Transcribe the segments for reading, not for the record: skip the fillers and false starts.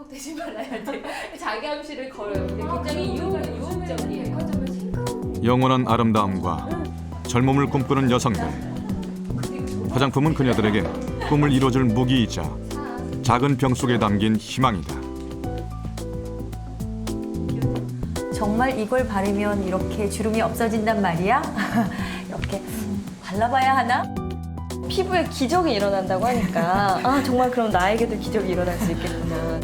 생각되지 말아야 돼. 자기 암시를 걸어요. 근데 굉장히 유혹적인 백화점을 생각. 영원한 아름다움과 젊음을 꿈꾸는 여성들. 화장품은 그녀들에게 꿈을 이뤄줄 무기이자 작은 병 속에 담긴 희망이다. 정말 이걸 바르면 이렇게 주름이 없어진단 말이야? 이렇게 발라봐야 하나? 피부에 기적이 일어난다고 하니까 아 정말 그럼 나에게도 기적이 일어날 수 있겠구나.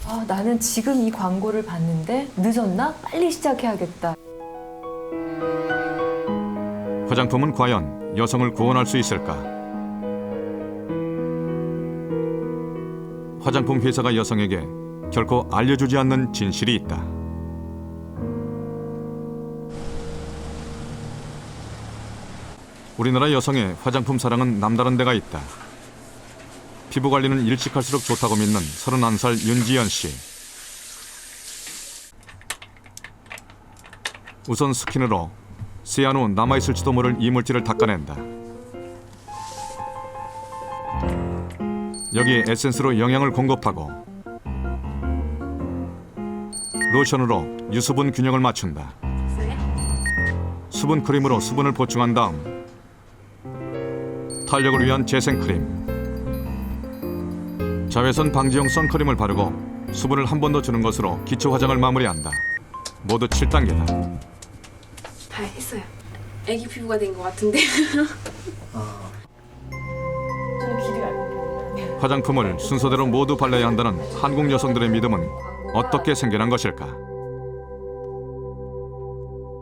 아 나는 지금 이 광고를 봤는데 늦었나? 빨리 시작해야겠다. 화장품은 과연 여성을 구원할 수 있을까? 화장품 회사가 여성에게 결코 알려주지 않는 진실이 있다. 우리나라 여성의 화장품 사랑은 남다른 데가 있다. 피부 관리는 일찍할수록 좋다고 믿는 31살 윤지연 씨. 우선 스킨으로 세안 후 남아있을지도 모를 이물질을 닦아낸다. 여기에 에센스로 영양을 공급하고 로션으로 유수분 균형을 맞춘다. 수분 크림으로 수분을 보충한 다음 탄력을 위한 재생크림, 자외선 방지용 선크림을 바르고 수분을 한 번 더 주는 것으로 기초 화장을 마무리한다. 모두 7단계다. 다 했어요. 애기 피부가 된 것 같은데. 화장품을 순서대로 모두 발라야 한다는 한국 여성들의 믿음은 어떻게 생겨난 것일까?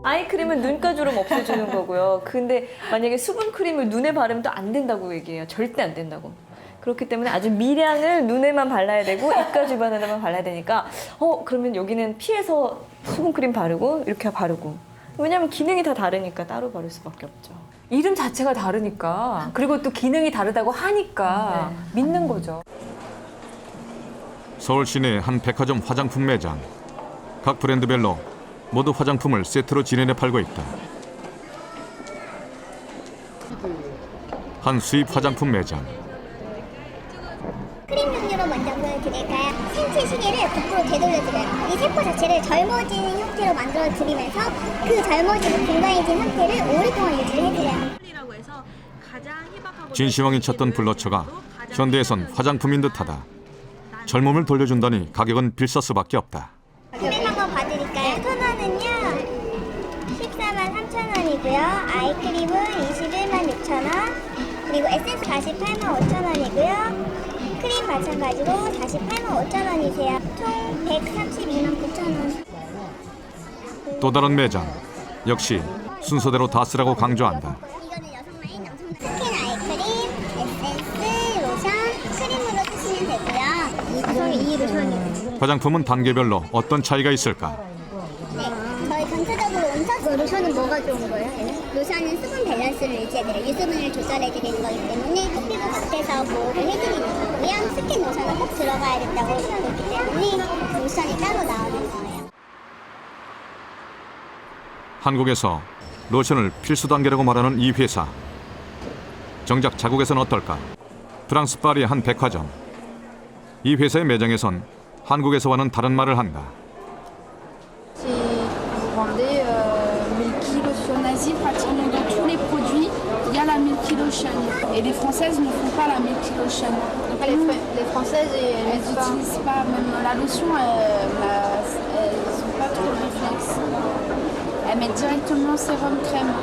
아이크림은 눈가주름 없애주는 거고요. 근데 만약에 수분크림을 눈에 바르면 또 안 된다고 얘기해요. 절대 안 된다고. 그렇기 때문에 아주 미량을 눈에만 발라야 되고 입가 주변에만 발라야 되니까 그러면 여기는 피해서 수분크림 바르고 이렇게 바르고 왜냐면 기능이 다 다르니까 따로 바를 수밖에 없죠. 이름 자체가 다르니까 그리고 또 기능이 다르다고 하니까 믿는 거죠. 서울 시내 한 백화점 화장품 매장. 각 브랜드별로 모두 화장품을 세트로 진열해 팔고 있다. 한 수입 화장품 매장. 크림 종류로 먼저 보여드릴까요? 생체 시계를 거꾸로 되돌려드려요. 이 세포 자체를 젊어지는 형태로 만들어드리면서 그 젊어지고 건강해진 상태를 오랫동안 유지를 해드려요. 진시황이 찾던 블러처가 현대에선 화장품인 듯하다. 젊음을 돌려준다니 가격은 빌서 수밖에 없다. 구매한 거 봐드릴까요? 토너는요 143,000원이고요. 아이크림은 216,000원, 그리고 에센스 485,000원이고요. 크림 마찬가지로 485,000원이세요. 총 132,900원. 또 다른 매장. 역시 순서대로 다 쓰라고 강조한다. 이거는 여성 라인, 남성 라인. 스킨 아이크림, 에센스, 로션, 크림으로 쓰시면 되고요. 이 로션이요. 화장품은 단계별로 어떤 차이가 있을까? 네, 저희 전체적으로 온터 로션은 뭐가 좋은 거예요? 로션은 수분 밸런스를 유지해드려요. 유수분을 조절해드리는 거기 때문에 피부 겉에서 보호를 해드리는 거고요. 스킨 로션은 꼭 들어가야 된다고 생각했기 때문에 로션이 따로 나오는 거예요. 한국에서 로션을 필수 단계라고 말하는 이 회사. 정작 자국에선 어떨까? 프랑스 파리의 한 백화점. 이 회사의 매장에선 한국에서와는 다른 말을 한다. Vous vendez Milky Lotion Asie, pratiquement dans tous les produits, il y a la Milky Lotion. Et les Françaises ne font pas la Milky Lotion. Donc les Françaises, elles n'utilisent pas, même la lotion, elles n'ont pas trop le réflexe. Elles mettent directement sérum crème.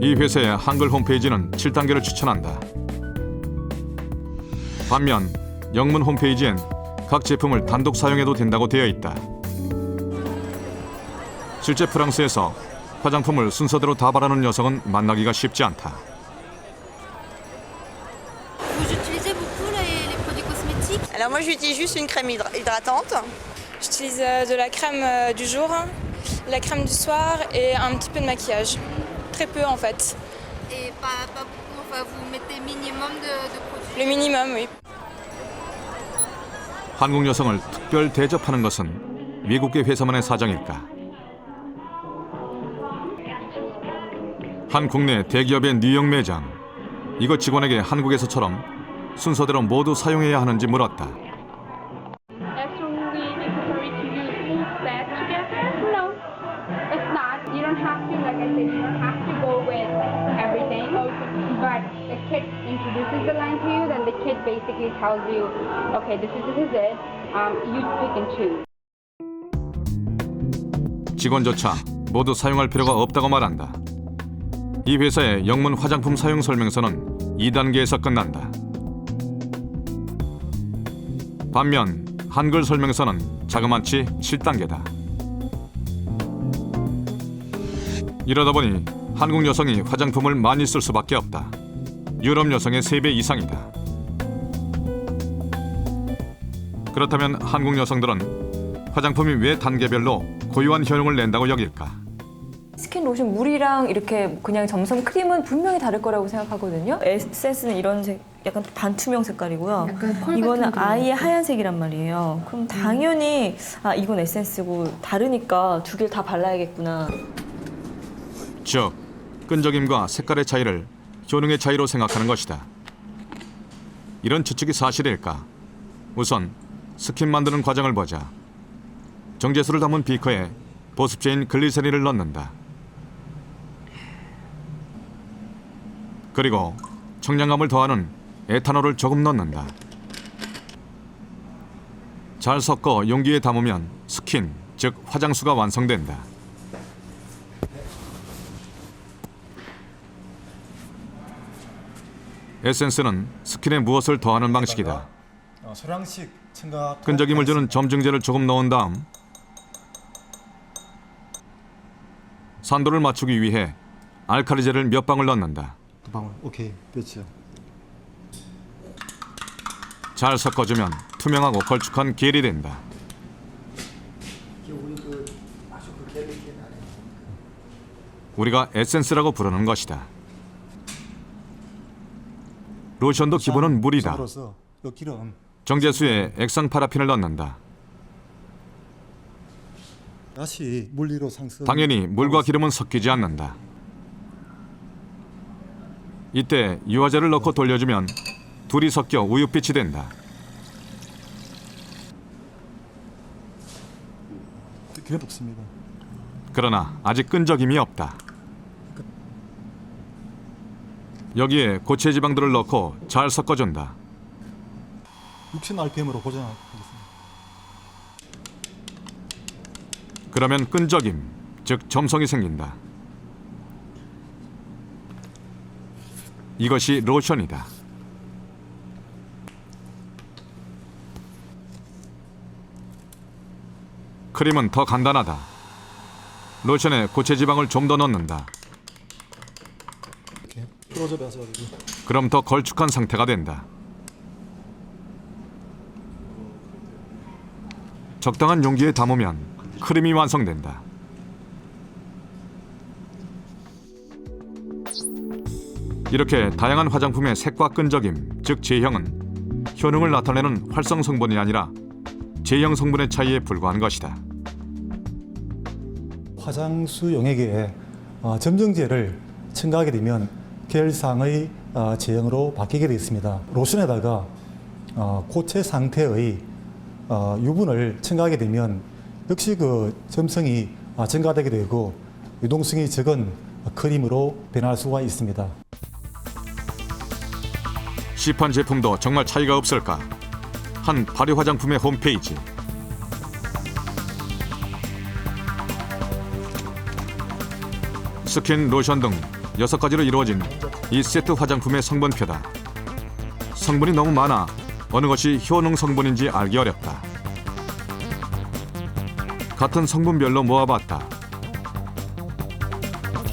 이 회사의 한글 홈페이지는 7단계를 추천한다. 반면 영문 홈페이지엔 각 제품을 단독 사용해도 된다고 되어 있다. 실제 프랑스에서 화장품을 순서대로 다 바르는 여성은 만나기가 쉽지 않다. Vous utilisez beaucoup les produits cosmétiques? Alors moi j'utilise juste une crème hydratante. J'utilise de la crème du jour, la crème du soir et un petit peu de maquillage. Très peu en fait. Et pas beaucoup, enfin vous mettez minimum de produits. Le minimum, oui. 한국 여성을 특별 대접하는 것은 미국계 회사만의 사정일까? 한 국내 대기업의 뉴욕 매장. 이곳 직원에게 한국에서처럼 순서대로 모두 사용해야 하는지 물었다. Absolutely necessary to use full set together? No, it's not. You don't have to, like I said, you don't have to go with everything. But the kit introduces the line to you, then the kit basically tells you, okay, this is it. You pick and choose. 직원조차 모두 사용할 필요가 없다고 말한다. 이 회사의 영문 화장품 사용 설명서는 2단계에서 끝난다. 반면 한글 설명서는 자그마치 7단계다. 이러다 보니 한국 여성이 화장품을 많이 쓸 수밖에 없다. 유럽 여성의 3배 이상이다. 그렇다면 한국 여성들은 화장품이 왜 단계별로 고유한 효능을 낸다고 여길까? 스킨, 로션, 물이랑 이렇게 그냥 점성 크림은 분명히 다를 거라고 생각하거든요. 에센스는 이런 색, 약간 반투명 색깔이고요. 이거는 아예 하얀색이란 말이에요. 그럼 당연히 이건 에센스고 다르니까 두 개를 다 발라야겠구나. 즉, 끈적임과 색깔의 차이를 효능의 차이로 생각하는 것이다. 이런 추측이 사실일까? 우선 스킨 만드는 과정을 보자. 정제수를 담은 비커에 보습제인 글리세린을 넣는다. 그리고 청량감을 더하는 에탄올을 조금 넣는다. 잘 섞어 용기에 담으면 스킨, 즉 화장수가 완성된다. 에센스는 스킨에 무엇을 더하는 방식이다. 소량씩 첨가. 끈적임을 주는 점증제를 조금 넣은 다음 산도를 맞추기 위해 알칼리제를 몇 방울 넣는다. 두 방울. 오케이, 됐죠. 잘 섞어주면 투명하고 걸쭉한 겔이 된다. 우리가 에센스라고 부르는 것이다. 로션도 기본은 물이다. 우선으로서 이 기름 정제수에 액상 파라핀을 넣는다. 다시 물리로 상승. 당연히 물과 기름은 섞이지 않는다. 이때 유화제를 넣고 돌려주면 둘이 섞여 우윳빛이 된다. 기름 없습니다. 그러나 아직 끈적임이 없다. 여기에 고체 지방들을 넣고 잘 섞어준다. 60rpm으로 고정하겠습니다. 그러면 끈적임, 즉 점성이 생긴다. 이것이 로션이다. 크림은 더 간단하다. 로션에 고체 지방을 좀 더 넣는다. 이렇게 풀어져 가지고. 그럼 더 걸쭉한 상태가 된다. 적당한 용기에 담으면 크림이 완성된다. 이렇게 다양한 화장품의 색과 끈적임, 즉 제형은 효능을 나타내는 활성 성분이 아니라 제형 성분의 차이에 불과한 것이다. 화장수 용액에 점정제를 첨가하게 되면 계열상의 제형으로 바뀌게 되어 있습니다. 로션에다가 고체 상태의 유분을 첨가하게 되면 역시 그 점성이 증가되게 되고 유동성이 적은 크림으로 변할 수가 있습니다. 시판 제품도 정말 차이가 없을까? 한 발효 화장품의 홈페이지. 스킨, 로션 등 6가지로 이루어진 이 세트 화장품의 성분표다. 성분이 너무 많아 어느 것이 효능 성분인지 알기 어렵다. 같은 성분별로 모아봤다.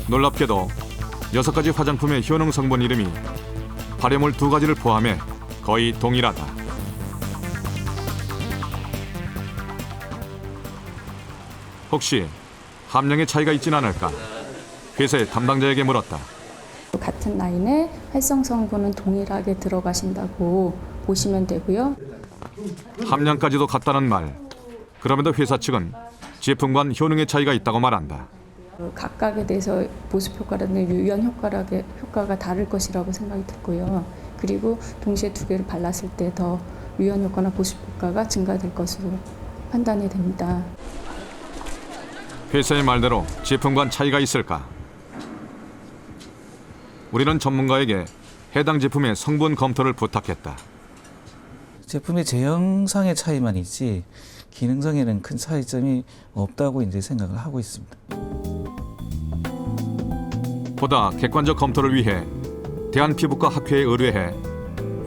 놀랍게도 6가지 화장품의 효능 성분 이름이 발효물 2가지를 포함해 거의 동일하다. 혹시 함량의 차이가 있진 않을까? 회사의 담당자에게 물었다. 같은 라인에 활성 성분은 동일하게 들어가신다고 보시면 되고요. 함량까지도 같다는 말. 그럼에도 회사 측은 제품 간 효능의 차이가 있다고 말한다. 각각에 대해서 보습 효과라든지 유연 효과가 다를 것이라고 생각이 들고요. 그리고 동시에 두 개를 발랐을 때 더 유연 효과나 보습 효과가 증가될 것으로 판단이 됩니다. 회사의 말대로 제품간 차이가 있을까? 우리는 전문가에게 해당 제품의 성분 검토를 부탁했다. 제품의 제형상의 차이만 있지 기능성에는 큰 차이점이 없다고 이제 생각을 하고 있습니다. 보다 객관적 검토를 위해 대한피부과 학회에 의뢰해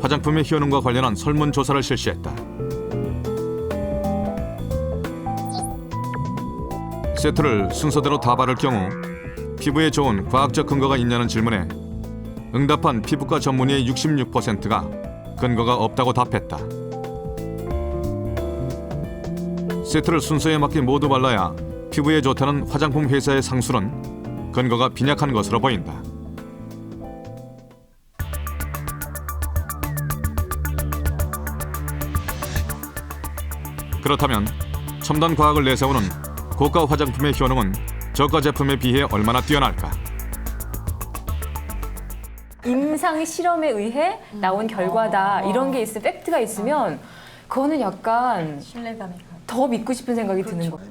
화장품의 효능과 관련한 설문조사를 실시했다. 세트를 순서대로 다 바를 경우 피부에 좋은 과학적 근거가 있냐는 질문에 응답한 피부과 전문의의 66%가 근거가 없다고 답했다. 세트를 순서에 맞게 모두 발라야 피부에 좋다는 화장품 회사의 상술은 근거가 빈약한 것으로 보인다. 그렇다면 첨단 과학을 내세우는 고가 화장품의 효능은 저가 제품에 비해 얼마나 뛰어날까? 임상 실험에 의해 나온 결과다 이런 게 있으면 팩트가 있으면 그거는 약간 신뢰감이 더 믿고 싶은 생각이 드는 거예요.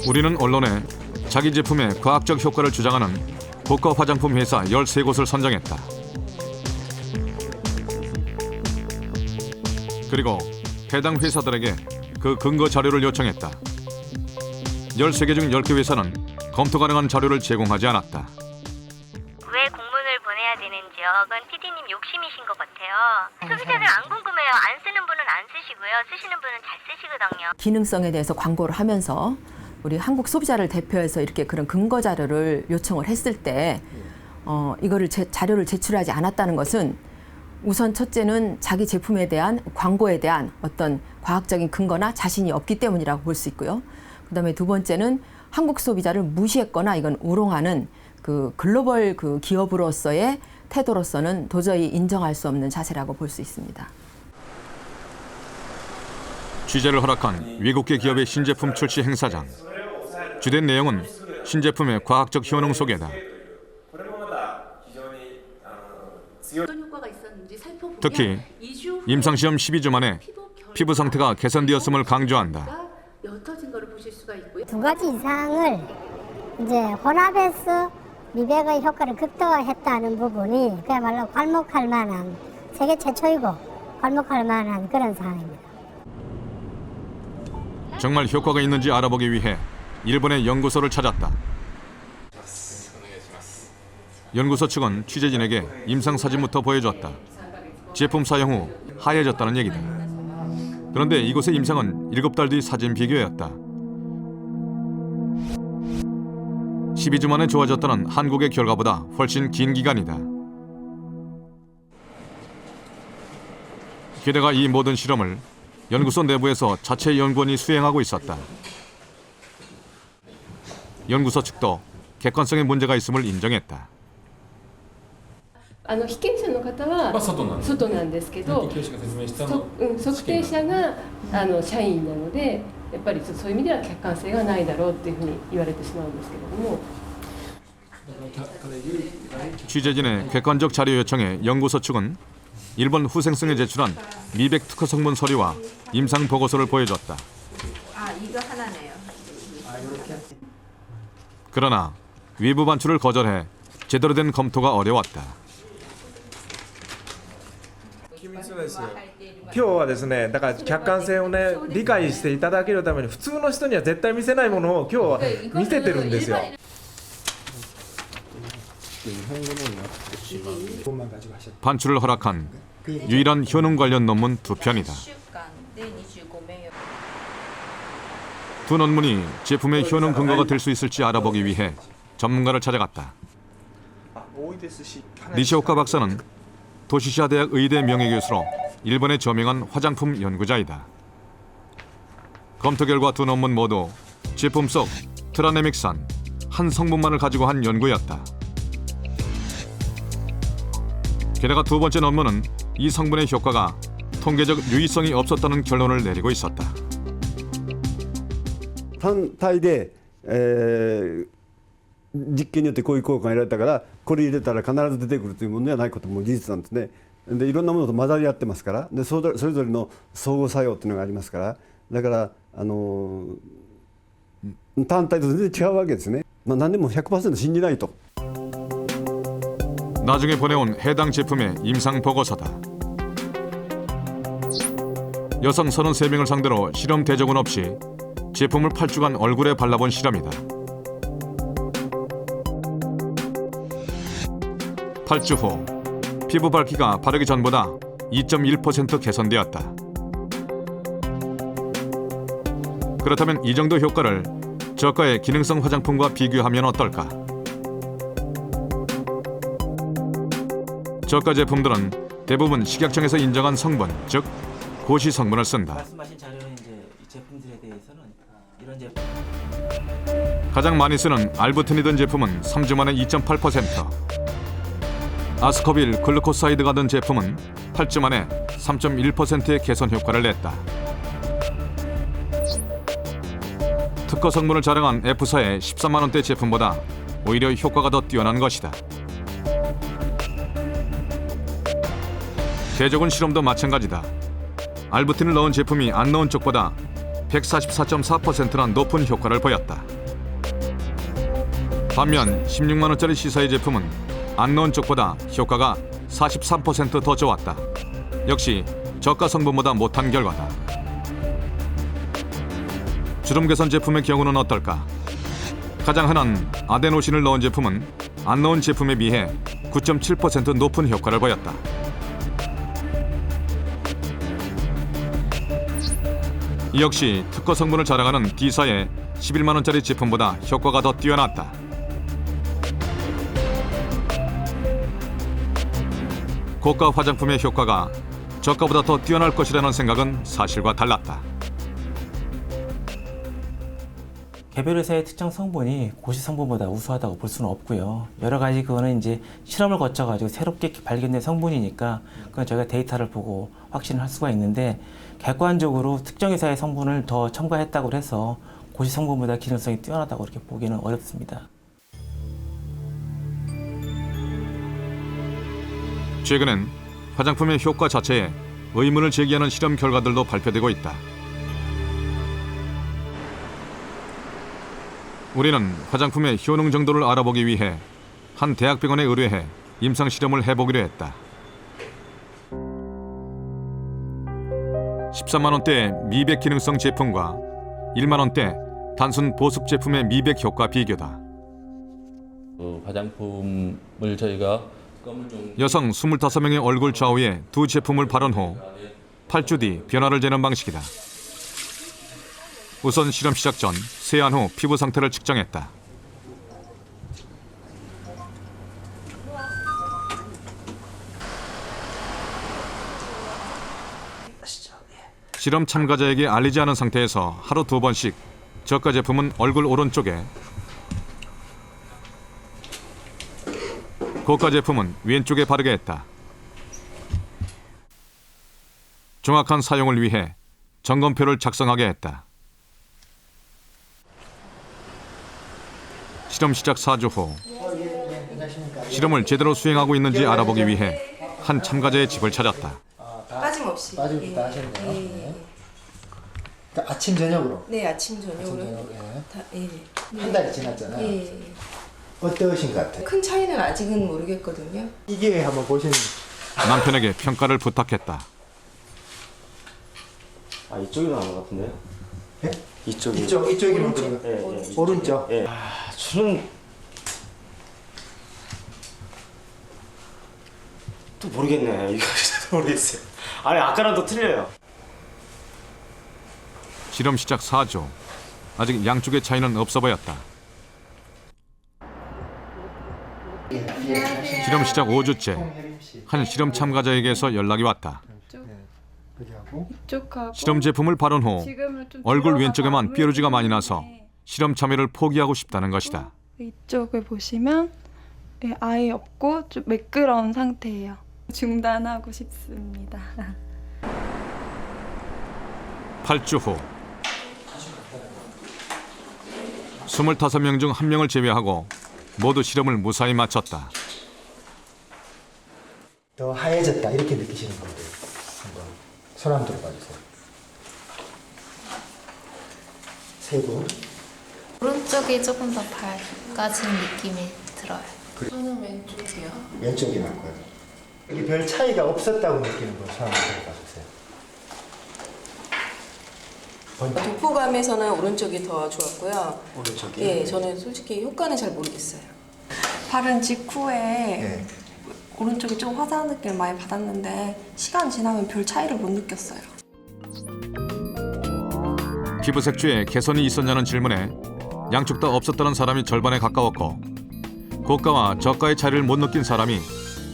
우리는 언론에 자기 제품의 과학적 효과를 주장하는 고가 화장품 회사 13곳을 선정했다. 그리고 해당 회사들에게 그 근거 자료를 요청했다. 13개 중 10개 회사는 검토 가능한 자료를 제공하지 않았다. 왜 공문을 보내야 되는지요? 그건 PD님 욕심이신 것 같아요. 소비자들 안 궁금해요. 안 쓰는 분은 안 쓰시고요. 쓰시는 분은 잘 쓰시거든요. 기능성에 대해서 광고를 하면서 우리 한국 소비자를 대표해서 이렇게 그런 근거 자료를 요청을 했을 때 이거를 자료를 제출하지 않았다는 것은 우선 첫째는 자기 제품에 대한 광고에 대한 어떤 과학적인 근거나 자신이 없기 때문이라고 볼 수 있고요. 그다음에 두 번째는 한국 소비자를 무시했거나 이건 우롱하는 그 글로벌 그 기업으로서의 태도로서는 도저히 인정할 수 없는 자세라고 볼 수 있습니다. 취재를 허락한 외국계 기업의 신제품 출시 행사장. 주된 내용은 신제품의 과학적 효능 소개다. 특히 임상시험 12주 만에 피부 상태가 개선되었음을 강조한다. 두 가지 이상을 이제 혼합해서 미백의 효과를 극대화했다는 부분이 그야말로 괄목할 만한 세계 최초이고 괄목할 만한 그런 사항입니다. 정말 효과가 있는지 알아보기 위해 일본의 연구소를 찾았다. 연구소 측은 취재진에게 임상 사진부터 보여줬다. 제품 사용 후 하얘졌다는 얘기다. 그런데 이곳의 임상은 7달 뒤 사진 비교였다. 12주 만에 좋아졌다는 한국의 결과보다 훨씬 긴 기간이다. 게다가 이 모든 실험을 연구소 내부에서 자체 연구원이 수행하고 있었다. 연구소 측도 객관성에 문제가 있음을 인정했다. 被験者の方は外なんですけど、測定者が社員なので、やっぱりそういう意味では客観性がないだろうっていうふうに言われてしまうんですけれども。 취재진의 객관적 자료 요청에 연구소 측은 일본 후생성에 제출한 미백 특허 성분 서류와 임상 보고서를 보여줬다. 이거 하나네요. 그러나 외부 반출을 거절해 제대로 된 검토가 어려웠다. 今日はですね、だから客観性をね理解していただけるために普通の人には絶対見せないものを今日は見せてるんですよ。 반출을 허락한 유일한 효능 관련 논문 2편이다. 두 논문이 제품의 효능 근거가 될 수 있을지 알아보기 위해 전문가를 찾아갔다. 니시오카 박사는 도시시아 대학 의대 명예교수로 일본에 저명한 화장품 연구자이다. 검토 결과 두 논문 모두 제품 속 트라네믹산 한 성분만을 가지고 한 연구였다. 게다가 두 번째 논문은 이 성분의 효과가 통계적 유의성이 없었다는 결론을 내리고 있었다. 単体で、実験によってこういう効果が得られたからこれ入れたら必ず出てくるというものではないことも事実なんですね。でいろんなものと混ざり合ってますから、でそれぞれの相互作用というのがありますから、だから単体と全然違うわけですね。何でも 100% 信じないと。 나중에 보내온 해당 제품의 임상 보고서다. 여성 33명을 상대로 실험 대적은 없이 제품을 8주간 얼굴에 발라본 실험이다. 8주 후 피부 밝기가 바르기 전보다 2.1% 개선되었다. 그렇다면 이 정도 효과를 저가의 기능성 화장품과 비교하면 어떨까? 저가 제품들은 대부분 식약청에서 인정한 성분, 즉 고시 성분을 쓴다. 말씀하신 자료는 이제 이 제품들에 대해서는 이런 제품. 가장 많이 쓰는 알부틴이던 제품은 3주 만에 2.8%, 아스코빌 글루코사이드가 든 제품은 8주 만에 3.1%의 개선 효과를 냈다. 특허 성분을 자랑한 F사의 13만 원대 제품보다 오히려 효과가 더 뛰어난 것이다. 대적은 실험도 마찬가지다. 알부틴을 넣은 제품이 안 넣은 쪽보다 144.4%나 높은 효과를 보였다. 반면 16만 원짜리 시사의 제품은 안 넣은 쪽보다 효과가 43% 더 좋았다. 역시 저가 성분보다 못한 결과다. 주름 개선 제품의 경우는 어떨까? 가장 흔한 아데노신을 넣은 제품은 안 넣은 제품에 비해 9.7% 높은 효과를 보였다. 이 역시 특허 성분을 자랑하는 D사의 11만 원짜리 제품보다 효과가 더 뛰어났다. 고가 화장품의 효과가 저가보다 더 뛰어날 것이라는 생각은 사실과 달랐다. 개별 회사의 특정 성분이 고시 성분보다 우수하다고 볼 수는 없고요. 여러 가지 그거는 이제 실험을 거쳐가지고 새롭게 발견된 성분이니까 그건 저희가 데이터를 보고 확신을 할 수가 있는데, 객관적으로 특정 회사의 성분을 더 첨가했다고 해서 고시 성분보다 기능성이 뛰어나다고 이렇게 보기는 어렵습니다. 최근엔 화장품의 효과 자체에 의문을 제기하는 실험 결과들도 발표되고 있다. 우리는 화장품의 효능 정도를 알아보기 위해 한 대학병원에 의뢰해 임상 실험을 해보기로 했다. 13만 원대 미백 기능성 제품과 1만 원대 단순 보습 제품의 미백 효과 비교다. 화장품을 저희가 여성 25명의 얼굴 좌우에 두 제품을 바른 후 8주 뒤 변화를 재는 방식이다. 우선 실험 시작 전 세안 후 피부 상태를 측정했다. 실험 참가자에게 알리지 않은 상태에서 하루 2번씩 저가 제품은 얼굴 오른쪽에, 고가 제품은 왼쪽에 바르게 했다. 정확한 사용을 위해 점검표를 작성하게 했다. 실험 시작 4주 후 실험을 제대로 수행하고 있는지 알아보기 위해 한 참가자의 집을 찾았다. 빠짐없이 다 하셨네요. 그러니까 아침 저녁으로. 네, 아침 저녁으로. 한 달이 지났잖아요. 예. 어떠신 것 같아요? 큰 차이는 아직은 모르겠거든요. 이게 한번 보시는. 남편에게 평가를 부탁했다. 아, 이쪽이 나은 것 같은데요? 예? 이쪽이 오른쪽. 예, 오른쪽. 예. 저는 또 모르겠네. 이거 모르겠어요. 아니, 아까랑 또 틀려요. 실험 시작 4주. 아직 양쪽의 차이는 없어 보였다. 실험 시작 5주째. 한 실험 참가자에게서 연락이 왔다. 실험 제품을 바른 후 얼굴 왼쪽에만 뾰루지가 많이 나서 실험 참여를 포기하고 싶다는 것이다. 이쪽을 보시면 아예 없고 좀 매끄러운 상태예요. 중단하고 싶습니다. 8주 후 25명 중 1명을 제외하고 모두 실험을 무사히 마쳤다. 더 하얘졌다 이렇게 느끼시는 분들 한번 손 한번 들어봐 주세요. 세 분. 오른쪽이 조금 더 밝아진 느낌이 들어요. 저는 왼쪽이요. 왼쪽이 낫고요. 이게 별 차이가 없었다고 느끼는 분 손 한번 들어봐 주세요. 도포감에서는 오른쪽이 더 좋았고요. 오른쪽이? 예, 저는 솔직히 효과는 잘 모르겠어요. 바른 직후에 오른쪽이 좀 화사한 느낌을 많이 받았는데 시간 지나면 별 차이를 못 느꼈어요. 피부 색조에 개선이 있었냐는 질문에 양쪽 다 없었다는 사람이 절반에 가까웠고 고가와 저가의 차이를 못 느낀 사람이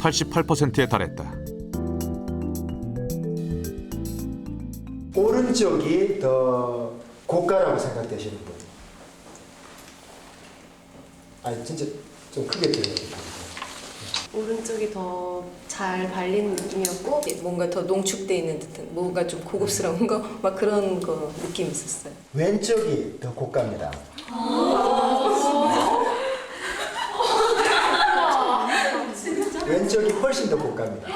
88%에 달했다. 오른쪽이 더 고가라고 생각되시는 분. 아니 진짜 좀 크게 들려요. 오른쪽이 더 잘 발린 느낌이었고 뭔가 더 농축돼 있는 듯한 뭔가 좀 고급스러운 거 막 그런 거 느낌이 있었어요. 왼쪽이 더 고가입니다. 왼쪽이 훨씬 더 고가입니다.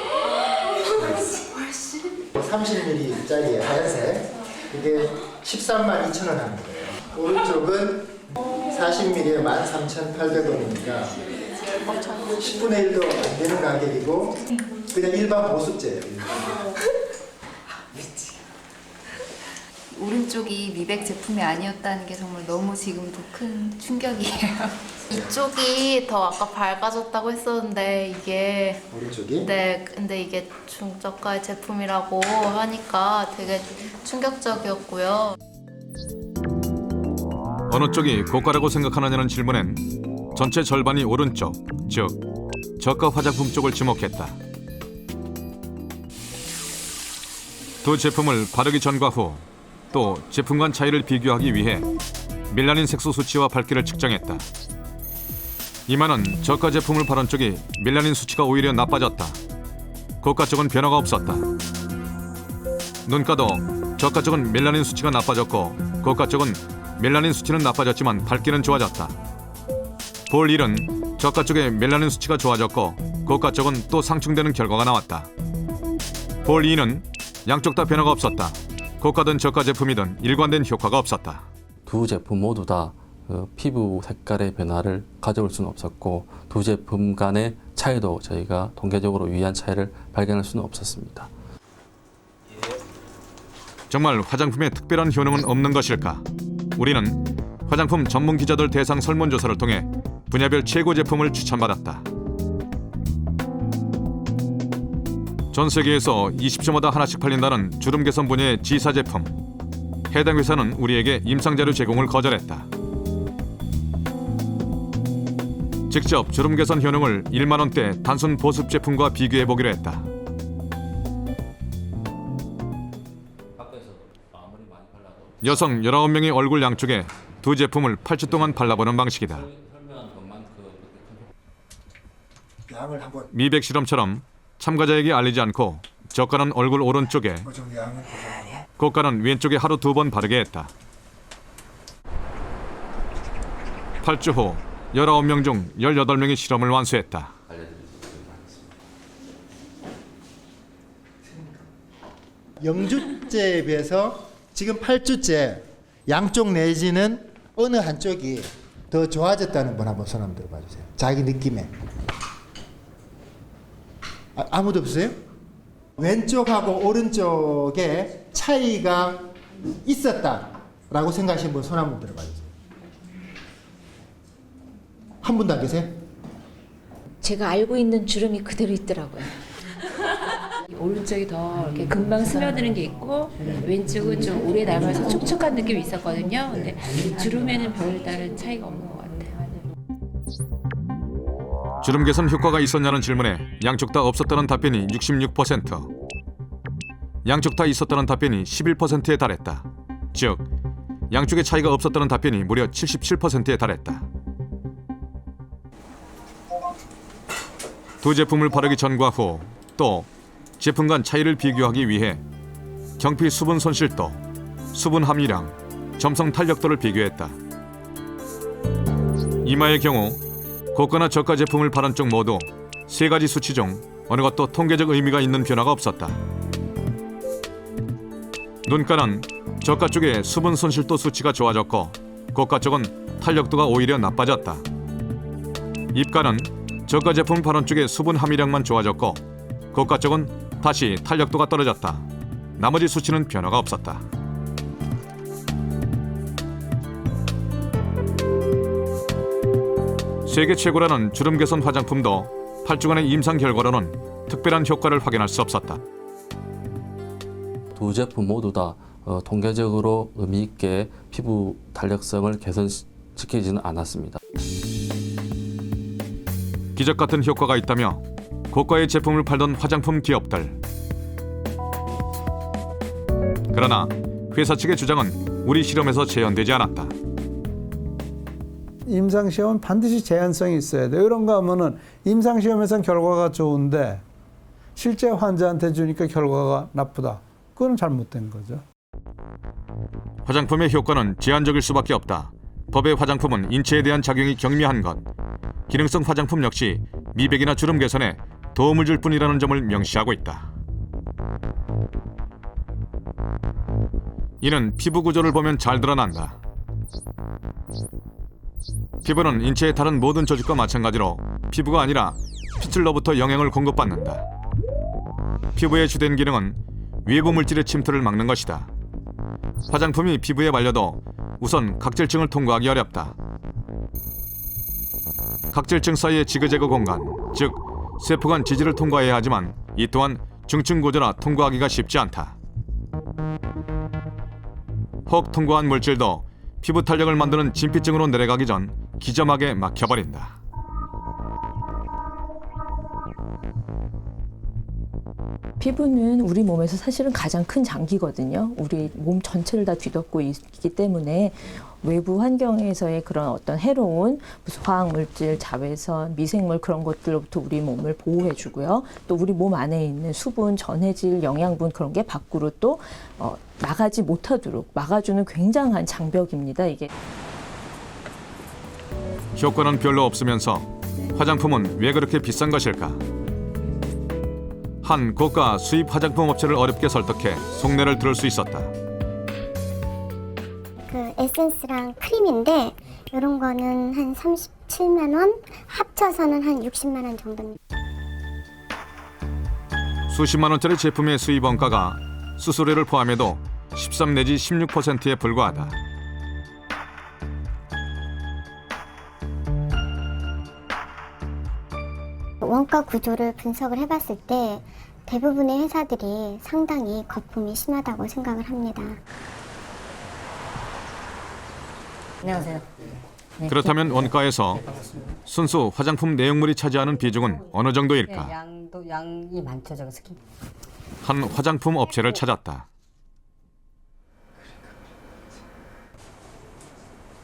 30ml짜리 하얀색 이게 13만 2천 원 하는 거예요. 오른쪽은 40ml에 13,800원이니까 10분의 1도 안 되는 가격이고 그냥 일반 보습제예요. 오른쪽이 미백 제품이 아니었다는 게 정말 너무 지금도 큰 충격이에요. 이쪽이 더 아까 밝아졌다고 했었는데 이게 오른쪽이? 네, 근데 이게 중저가의 제품이라고 하니까 되게 충격적이었고요. 어느 쪽이 고가라고 생각하느냐는 질문엔 전체 절반이 오른쪽, 즉 저가 화장품 쪽을 지목했다. 두 제품을 바르기 전과 후 또 제품 간 차이를 비교하기 위해 멜라닌 색소 수치와 밝기를 측정했다. 이마는 저가 제품을 바른 쪽이 멜라닌 수치가 오히려 나빠졌다. 고가 쪽은 변화가 없었다. 눈가도 저가 쪽은 멜라닌 수치가 나빠졌고 고가 쪽은 멜라닌 수치는 나빠졌지만 밝기는 좋아졌다. 볼 1은 저가 쪽의 멜라닌 수치가 좋아졌고 고가 쪽은 또 상충되는 결과가 나왔다. 볼 2는 양쪽 다 변화가 없었다. 고가든 저가 제품이든 일관된 효과가 없었다. 두 제품 모두 다 피부 색깔의 변화를 가져올 수는 없었고 두 제품 간의 차이도 저희가 통계적으로 유의한 차이를 발견할 수는 없었습니다. 정말 화장품에 특별한 효능은 없는 것일까? 우리는 화장품 전문 기자들 대상 설문조사를 통해 분야별 최고 제품을 추천받았다. 전 세계에서 20초마다 하나씩 팔린다는 주름 개선 분야의 지사 제품. 해당 회사는 우리에게 임상자료 제공을 거절했다. 직접 주름 개선 효능을 1만 원대 단순 보습 제품과 비교해 보기로 했다. 여성 19명의 얼굴 양쪽에 두 제품을 8주 동안 발라보는 방식이다. 미백 실험처럼 참가자에게 알리지 않고 저가는 얼굴 오른쪽에, 고가는 왼쪽에 하루 2번 바르게 했다. 8주 후 19명 중 18명이 실험을 완수했다. 영주째에 비해서 지금 8주째 양쪽 내지는 어느 한쪽이 더 좋아졌다는 분 한번 손 한번 들어봐 주세요. 자기 느낌에. 아무도 없어요? 왼쪽하고 오른쪽에 차이가 있었다라고 생각하시는 분 손 한번 들어봐 주세요. 한 분도 안 계세요? 제가 알고 있는 주름이 그대로 있더라고요. 오른쪽이 더 이렇게 금방 스며드는 게 있고 왼쪽은 좀 오래 남아서 촉촉한 느낌이 있었거든요. 근데 주름에는 별다른 차이가 없는 것 같아요. 주름 개선 효과가 있었냐는 질문에 양쪽 다 없었다는 답변이 66%, 양쪽 다 있었다는 답변이 11%에 달했다. 즉, 양쪽의 차이가 없었다는 답변이 무려 77%에 달했다. 두 제품을 바르기 전과 후, 또 제품 간 차이를 비교하기 위해 경피 수분 손실도, 수분 함유량, 점성 탄력도를 비교했다. 이마의 경우 고가나 저가 제품을 바른 쪽 모두 세 가지 수치 중 어느 것도 통계적 의미가 있는 변화가 없었다. 눈가는 저가 쪽의 수분 손실도 수치가 좋아졌고 고가 쪽은 탄력도가 오히려 나빠졌다. 입가는 저가 제품 바른 쪽의 수분 함유량만 좋아졌고 고가 쪽은 다시 탄력도가 떨어졌다. 나머지 수치는 변화가 없었다. 세계 최고라는 주름 개선 화장품도 8주간의 임상 결과로는 특별한 효과를 확인할 수 없었다. 두 제품 모두 다 통계적으로 의미 있게 피부 탄력성을 개선시키지는 않았습니다. 기적 같은 효과가 있다며 고가의 제품을 팔던 화장품 기업들. 그러나 회사 측의 주장은 우리 실험에서 재현되지 않았다. 임상시험은 반드시 제한성이 있어야 돼요. 이런 거 하면은 임상시험에선 결과가 좋은데 실제 환자한테 주니까 결과가 나쁘다. 그건 잘못된 거죠. 화장품의 효과는 제한적일 수밖에 없다. 법의 화장품은 인체에 대한 작용이 경미한 것. 기능성 화장품 역시 미백이나 주름 개선에 도움을 줄 뿐이라는 점을 명시하고 있다. 이는 피부 구조를 보면 잘 드러난다. 피부는 인체의 다른 모든 조직과 마찬가지로 피부가 아니라 피출로부터 영양을 공급받는다. 피부의 주된 기능은 외부 물질의 침투를 막는 것이다. 화장품이 피부에 발려도 우선 각질층을 통과하기 어렵다. 각질층 사이의 지그재그 공간, 즉 세포 간 지지를 통과해야 하지만 이 또한 중층 구조라 통과하기가 쉽지 않다. 혹 통과한 물질도 피부 탄력을 만드는 진피층으로 내려가기 전 기점하게 막혀버린다. 피부는 우리 몸에서 사실은 가장 큰 장기거든요. 우리 몸 전체를 다 뒤덮고 있기 때문에 외부 환경에서의 그런 어떤 해로운 무슨 화학물질, 자외선, 미생물 그런 것들로부터 우리 몸을 보호해주고요. 또 우리 몸 안에 있는 수분, 전해질, 영양분 그런 게 밖으로 또 나가지 못하도록 막아주는 굉장한 장벽입니다. 이게. 효과는 별로 없으면서 화장품은 왜 그렇게 비싼 것일까? 한 고가 수입 화장품 업체를 어렵게 설득해 속내를 들을 수 있었다. 그 에센스랑 크림인데 이런 거는 한 37만 원, 합쳐서는 한 60만 원 정도입니다. 수십만 원짜리 제품의 수입 원가가 수수료를 포함해도 13 내지 16%에 불과하다. 원가 구조를 분석을 해봤을 때 대부분의 회사들이 상당히 거품이 심하다고 생각을 합니다. 안녕하세요. 네. 그렇다면 원가에서 순수 화장품 내용물이 차지하는 비중은 어느 정도일까? 네, 양이 많죠, 저거 스킨. 한 화장품 업체를 찾았다.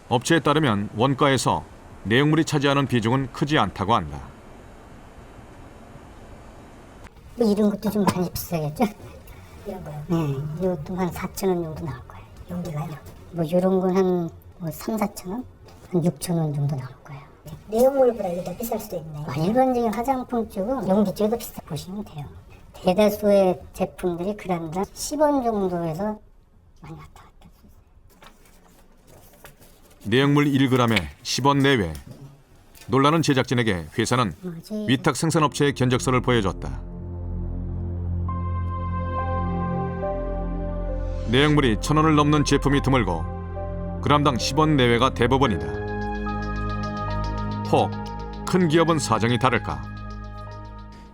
업체에 따르면 원가에서 내용물이 차지하는 비중은 크지 않다고 한다. 뭐 이런 것도 좀 많이 비싸겠죠? 이런 거요? 네, 이것도 한 4천 원 정도 나올 거예요. 용기가요? 뭐 이런 건 한 뭐 3, 4천 원? 한 6천 원 정도 나올 거예요. 내용물보다 이게 더 비쌀 수도 있네요. 일반적인 화장품 쪽은 용기 쪽도 비싸 보시면 돼요. 대다수의 제품들이 그람당 10원 정도에서 많이 왔다 갔다. 내용물 1g에 10원 내외. 놀라는 제작진에게 회사는 위탁 생산업체의 견적서를 보여줬다. 내용물이 1,000원을 넘는 제품이 드물고 그람당 10원 내외가 대부분이다. 혹 큰 기업은 사정이 다를까?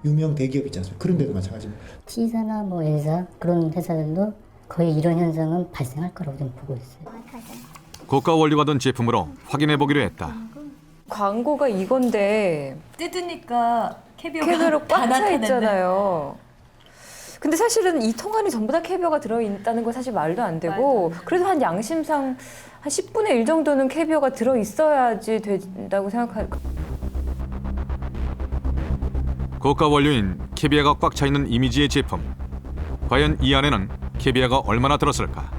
유명 대기업 있지 않습니까? 그런 데도 마찬가지입니다. T사나 뭐 L사 그런 회사들도 거의 이런 현상은 발생할 거라고 좀 보고 있어요. 고가 원료가 든 제품으로 확인해 보기로 했다. 광고가 이건데 뜯으니까 캐비어로 꽉 차 있잖아요. 근데 사실은 이 통 안에 전부 다 캐비어가 들어있다는 건 사실 말도 안 되고 그래도 한 양심상 한 10분의 1 정도는 캐비어가 들어있어야지 된다고 생각할까. 고가 원료인 캐비아가 꽉 차 있는 이미지의 제품. 과연 이 안에는 캐비아가 얼마나 들었을까?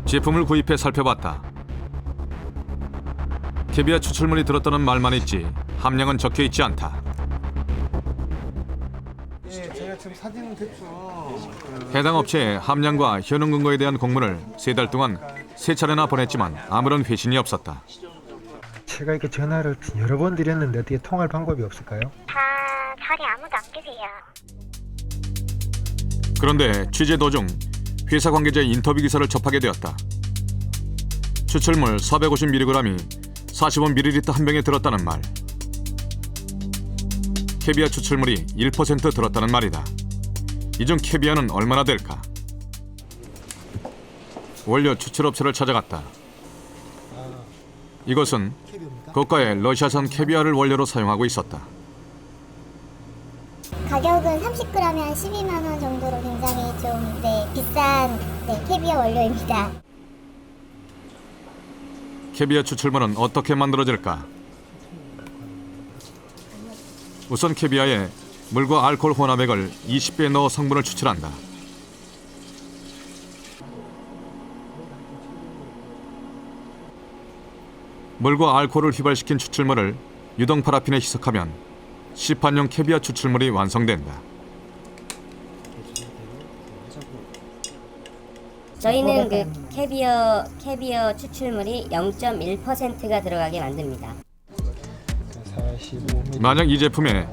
제품을 구입해 살펴봤다. 캐비아 추출물이 들었다는 말만 있지 함량은 적혀 있지 않다. 제가 지금 사진은 대충 해당 업체의 함량과 현황 근거에 대한 공문을 3달 동안 3차례나 보냈지만 아무런 회신이 없었다. 제가 이렇게 전화를 여러 번 드렸는데 어떻게 통할 방법이 없을까요? 자리 아무도 안 계세요. 그런데 취재 도중 회사 관계자의 인터뷰 기사를 접하게 되었다. 추출물 450mg이 45ml 한 병에 들었다는 말. 캐비아 추출물이 1% 들었다는 말이다. 이 중 캐비아는 얼마나 될까? 원료 추출업체를 찾아갔다. 이것은 고가의 러시아산 캐비아를 원료로 사용하고 있었다. 가격은 30g에 한 12만 원 정도로 굉장히 좀 비싼 캐비아 원료입니다. 캐비아 추출물은 어떻게 만들어질까? 우선 캐비아에 물과 알코올 혼합액을 20배 넣어 성분을 추출한다. 물과 알코올을 휘발시킨 추출물을 유동 파라핀에 희석하면 시판용 캐비아 추출물이 완성된다. 저희는 그 캐비어 추출물이 0.1%가 들어가게 만듭니다. 만약 이 제품에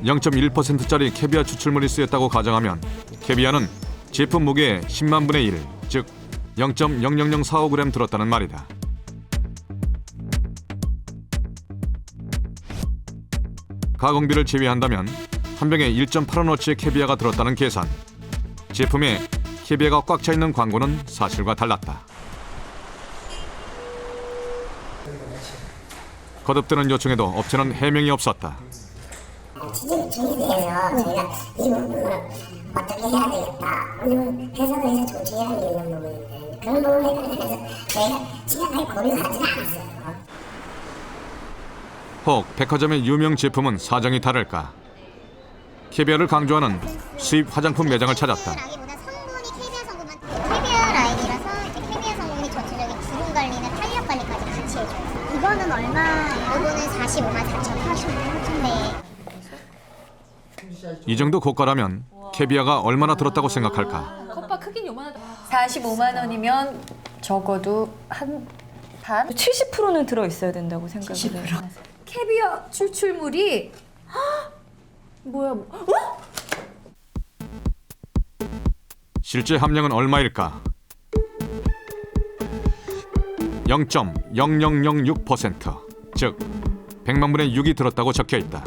0.1%짜리 캐비아 추출물이 쓰였다고 가정하면 캐비아는 제품 무게의 10만 분의 1, 즉 0.00045g 들었다는 말이다. 가공비를 제외한다면 한 병에 1.8원어치의 캐비아가 들었다는 계산. 제품에 캐비아가 꽉 차 있는 광고는 사실과 달랐다. 거듭되는 요청에도 업체는 해명이 없었다. 취재 중이세요. 저희가 이 부분을 어떻게 해야 되겠다. 오늘 회사도 조치해야 되는 부분인데 그런 부분에 대해서 저희가 지금까지 고민을 하지 않았어요. 혹 백화점의 유명 제품은 사정이 다를까? 캐비아를 강조하는 수입 화장품 매장을 찾았다. 캐비아 라인이라서 이제 캐비아 성분이 전체적인 주름 관리나 탄력 관리까지 같이 해줘요. 이거는 얼마? 이거는 45만 4천 원. 네. 이 정도 고가라면 캐비아가 얼마나 들었다고 생각할까? 컵밥 크긴 요만하다. 45만 원이면 적어도 한 반? 70%는 들어 있어야 된다고 생각을 해요. 캐비아 추출물이 뭐야? 실제 함량은 얼마일까? 0.0006%, 즉 100만 분의 6이 들었다고 적혀있다.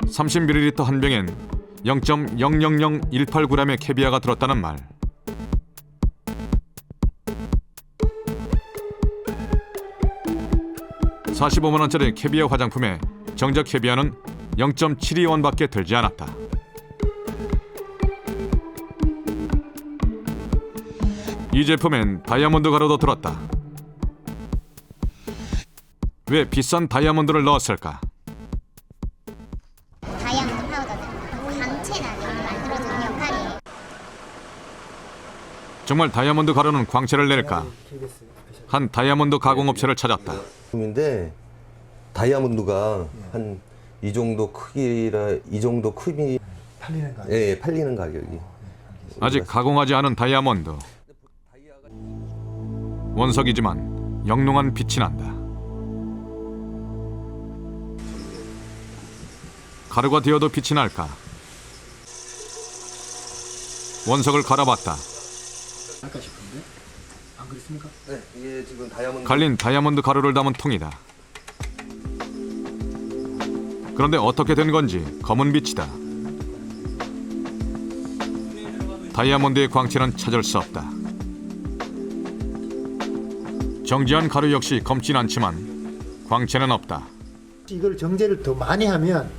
30ml 한 병엔 0.00018g의 캐비아가 들었다는 말. $45만 원짜리 캐비아 화장품에 정작 캐비아는 0.72원밖에 들지 않았다. 이 제품엔 다이아몬드 가루도 들었다. 왜 비싼 다이아몬드를 넣었을까? 다이아몬드 파우더는 광채나게 만들어주는 역할이에요. 정말 다이아몬드 가루는 광채를 낼까? 한 다이아몬드 가공업체를 찾았다. 인데 다이아몬드가 한 이 정도 크기라 이 정도 크기 팔리는 가격. 예, 팔리는 가격이. 아직 가공하지 않은 다이아몬드. 원석이지만 영롱한 빛이 난다. 가루가 되어도 빛이 날까? 원석을 갈아봤다. 아까 싶은데 안 그렇습니까? 네, 이게 지금 다이아몬드. 갈린 다이아몬드 가루를 담은 통이다. 그런데 어떻게 된 건지 검은 빛이다. 다이아몬드의 광채는 찾을 수 없다. 정지한 가루 역시 검진 않지만 광채는 없다. 이걸 정제를 더 많이 하면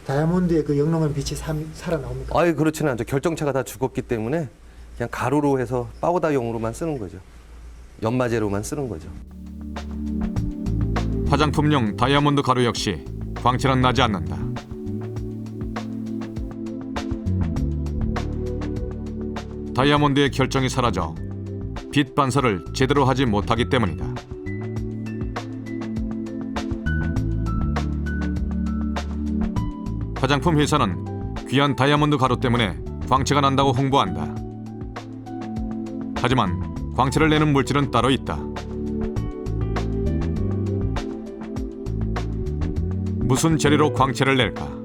다이아몬드의 그 영롱한 빛이 살아나옵니까? 아예 그렇지는 않죠. 결정체가 다 죽었기 때문에 그냥 가루로 해서 파우더용으로만 쓰는 거죠. 연마제로만 쓰는 거죠. 화장품용 다이아몬드 가루 역시 광채는 나지 않는다. 다이아몬드의 결정이 사라져 빛 반사를 제대로 하지 못하기 때문이다. 화장품 회사는 귀한 다이아몬드 가루 때문에 광채가 난다고 홍보한다. 하지만 광채를 내는 물질은 따로 있다. 무슨 재료로 광채를 낼까?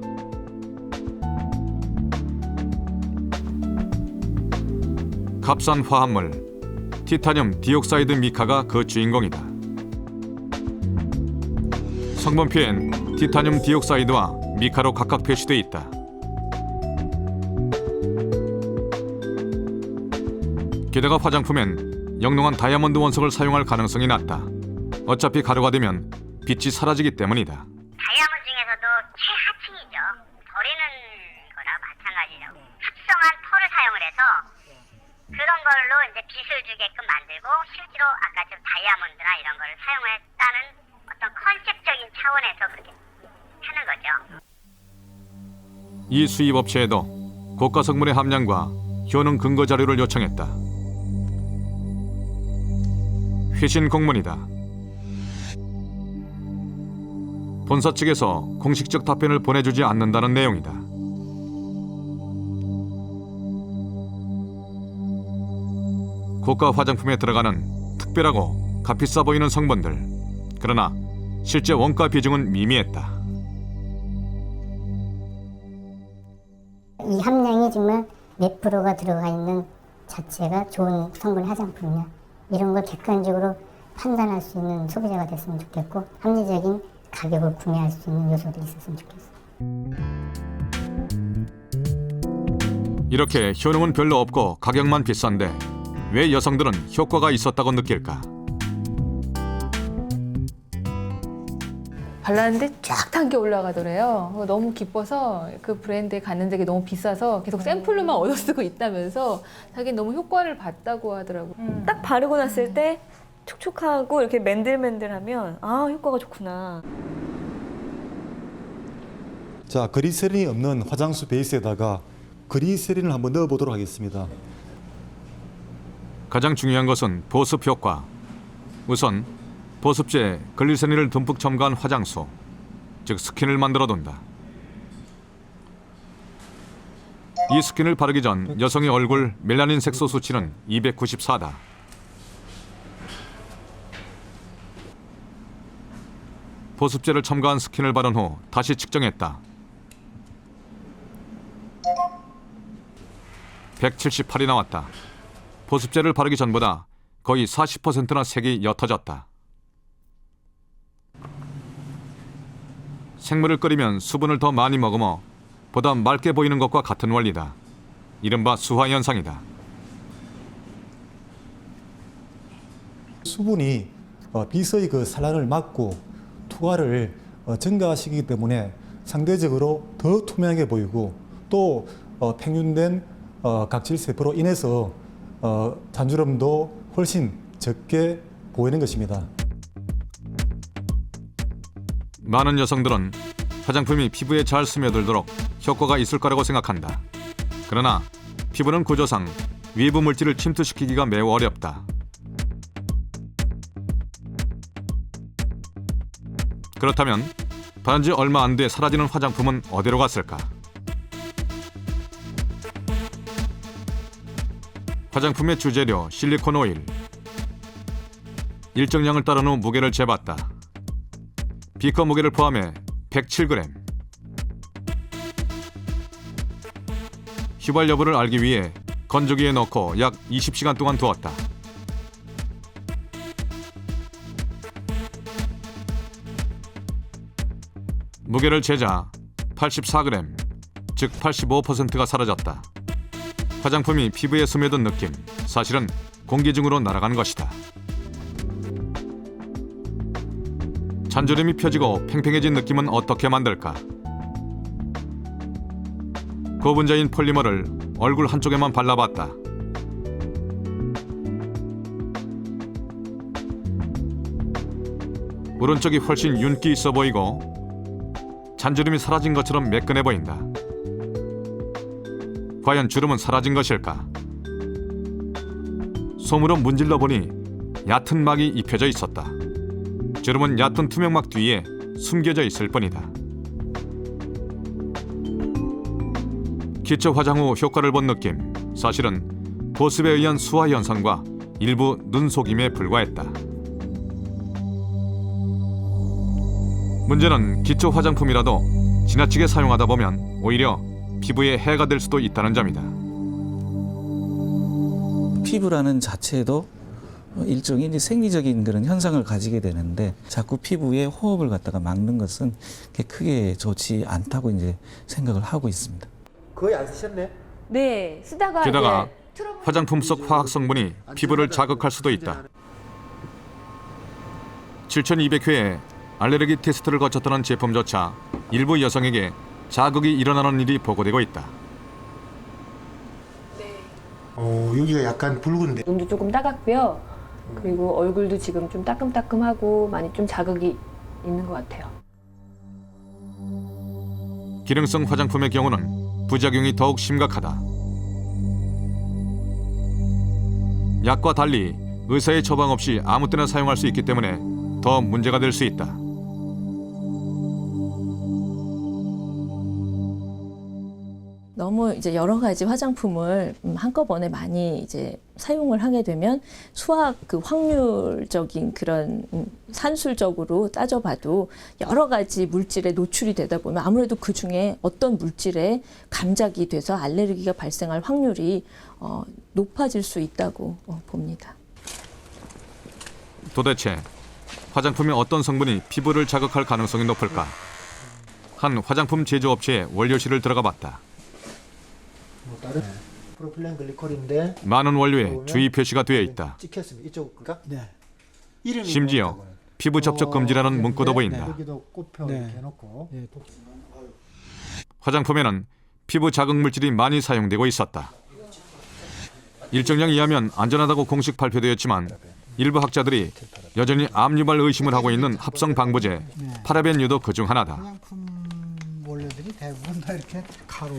값싼 화합물 티타늄 디옥사이드 미카가 그 주인공이다. 성분표엔 티타늄 디옥사이드와 미카로 각각 표시돼 있다. 게다가 화장품엔 영롱한 다이아몬드 원석을 사용할 가능성이 낮다. 어차피 가루가 되면 빛이 사라지기 때문이다. 다이아몬드 중에서도 최하층이죠. 버리는 거나 마찬가지라고. 합성한 펄을 사용을 해서 그런 걸로 이제 빛을 주게끔 만들고 실제로 아까 좀 다이아몬드나 이런 걸 사용했다는 어떤 컨셉적인 차원에서 그렇게 하는 거죠. 이 수입 업체에도 고가 성분의 함량과 효능 근거 자료를 요청했다. 회신 공문이다. 본사 측에서 공식적 답변을 보내주지 않는다는 내용이다. 고가 화장품에 들어가는 특별하고 값비싸 보이는 성분들. 그러나 실제 원가 비중은 미미했다. 이 함량이 정말 몇 프로가 들어가 있는 자체가 좋은 성분 화장품이냐, 이런 걸 객관적으로 판단할 수 있는 소비자가 됐으면 좋겠고, 합리적인 가격을 구매할 수 있는 요소들이 있었으면 좋겠어요. 이렇게 효능은 별로 없고 가격만 비싼데 왜 여성들은 효과가 있었다고 느낄까? 발랐는데 쫙 탄 게 올라가더래요. 너무 기뻐서 그 브랜드에 갔는데 너무 비싸서 계속 샘플로만 얻어 쓰고 있다면서 자기는 너무 효과를 봤다고 하더라고요. 딱 바르고 났을 때 촉촉하고 이렇게 맨들맨들하면 아, 효과가 좋구나. 자, 그리세린이 없는 화장수 베이스에다가 그리세린을 한번 넣어보도록 하겠습니다. 가장 중요한 것은 보습 효과. 우선 보습제에 글리세린을 듬뿍 첨가한 화장수, 즉 스킨을 만들어둔다. 이 스킨을 바르기 전 여성의 얼굴 멜라닌 색소 수치는 294다. 보습제를 첨가한 스킨을 바른 후 다시 측정했다. 178이 나왔다. 보습제를 바르기 전보다 거의 40%나 색이 옅어졌다. 생물을 끓이면 수분을 더 많이 머금어 보다 맑게 보이는 것과 같은 원리다. 이른바 수화 현상이다. 수분이 빛의 그 산란을 막고 투과를 증가시키기 때문에 상대적으로 더 투명하게 보이고, 또 팽윤된 각질 세포로 인해서 잔주름도 훨씬 적게 보이는 것입니다. 많은 여성들은 화장품이 피부에 잘 스며들도록 효과가 있을 거라고 생각한다. 그러나 피부는 구조상 외부 물질을 침투시키기가 매우 어렵다. 그렇다면 바른 지 얼마 안 돼 사라지는 화장품은 어디로 갔을까? 화장품의 주재료 실리콘 오일. 일정량을 따른 후 무게를 재봤다. 비커 무게를 포함해 107g. 휘발 여부를 알기 위해 건조기에 넣고 약 20시간 동안 두었다. 무게를 재자 84g, 즉 85%가 사라졌다. 화장품이 피부에 스며든 느낌, 사실은 공기 중으로 날아간 것이다. 잔주름이 펴지고 팽팽해진 느낌은 어떻게 만들까? 고분자인 폴리머를 얼굴 한쪽에만 발라봤다. 오른쪽이 훨씬 윤기 있어 보이고 잔주름이 사라진 것처럼 매끈해 보인다. 과연 주름은 사라진 것일까? 솜으로 문질러 보니 얕은 막이 입혀져 있었다. 주름은 얕은 투명막 뒤에 숨겨져 있을 뿐이다. 기초 화장 후 효과를 본 느낌. 사실은 보습에 의한 수화 현상과 일부 눈속임에 불과했다. 문제는 기초 화장품이라도 지나치게 사용하다 보면 오히려 피부에 해가 될 수도 있다는 점이다. 피부라는 자체도 일종의 이제 생리적인 그런 현상을 가지게 되는데 자꾸 피부에 호흡을 갖다가 막는 것은 크게 좋지 않다고 이제 생각을 하고 있습니다. 거의 안 쓰셨네? 네, 쓰다가 게다가 이제 화장품 속 화학 성분이 피부를 자극할 수도 있다. 7,200회의 알레르기 테스트를 거쳤다는 제품조차 일부 여성에게 자극이 일어나는 일이 보고되고 있다. 여기가 약간 붉은데. 눈도 조금 따갑고요. 그리고 얼굴도 지금 좀 따끔따끔하고 많이 좀 자극이 있는 것 같아요. 기능성 화장품의 경우는 부작용이 더욱 심각하다. 약과 달리 의사의 처방 없이 아무 때나 사용할 수 있기 때문에 더 문제가 될 수 있다. 너무 이제 여러 가지 화장품을 한꺼번에 많이 이제 사용을 하게 되면 수학 그 확률적인 그런 산술적으로 따져봐도 여러 가지 물질에 노출이 되다 보면 아무래도 그 중에 어떤 물질에 감작이 돼서 알레르기가 발생할 확률이 높아질 수 있다고 봅니다. 도대체 화장품의 어떤 성분이 피부를 자극할 가능성이 높을까? 한 화장품 제조업체의 원료실을 들어가 봤다. 다른 프로필렌 글리콜인데 많은 원료에 주의 표시가 되어 있다. 찍혔습니다. 이쪽인가? 네. 심지어 피부 접촉 금지라는 문구도 보인다. 여기도 꽃표 이렇게 해놓고. 화장품에는 피부 자극 물질이 많이 사용되고 있었다. 일정량 이하면 안전하다고 공식 발표되었지만 일부 학자들이 여전히 암 유발 의심을 하고 있는 합성 방부제 파라벤유도 그중 하나다. 화장품 원료들이 대부분 다 이렇게 가루.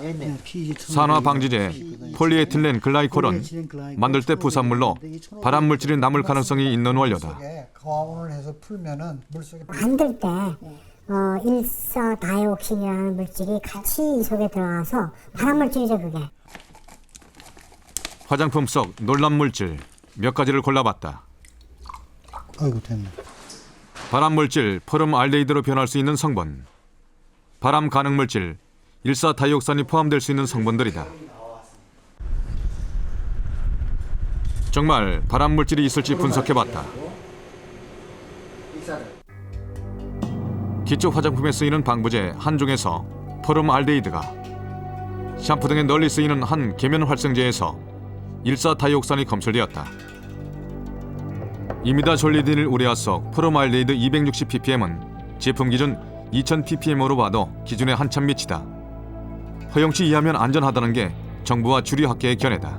있네. 산화 방지제 폴리에틸렌 글라이콜은 만들 때 부산물로 발암 물질이 남을 가능성이 있는 원료다. 과온을 해서 풀면은 물속에 만들 때 일사다이옥신이라는 물질이 같이 이 속에 들어가서 발암 물질이죠, 그게. 화장품 속 놀람 물질 몇 가지를 골라봤다. 아이고 됐네. 발암 물질 포름알데히드로 변할 수 있는 성분, 발암 가능 물질 일사다이옥산이 포함될 수 있는 성분들이다. 정말 발암 물질이 있을지 분석해봤다. 기초 화장품에 쓰이는 방부제 한 종에서 포름알데히드가, 샴푸 등에 널리 쓰이는 한 계면 활성제에서 일사다이옥산이 검출되었다. 이미다졸리딘을 우레아 속 포름알데히드 260ppm은 제품 기준 2000ppm으로 봐도 기준에 한참 미치다. 허용치 이하면 안전하다는 게 정부와 주류학계의 견해다.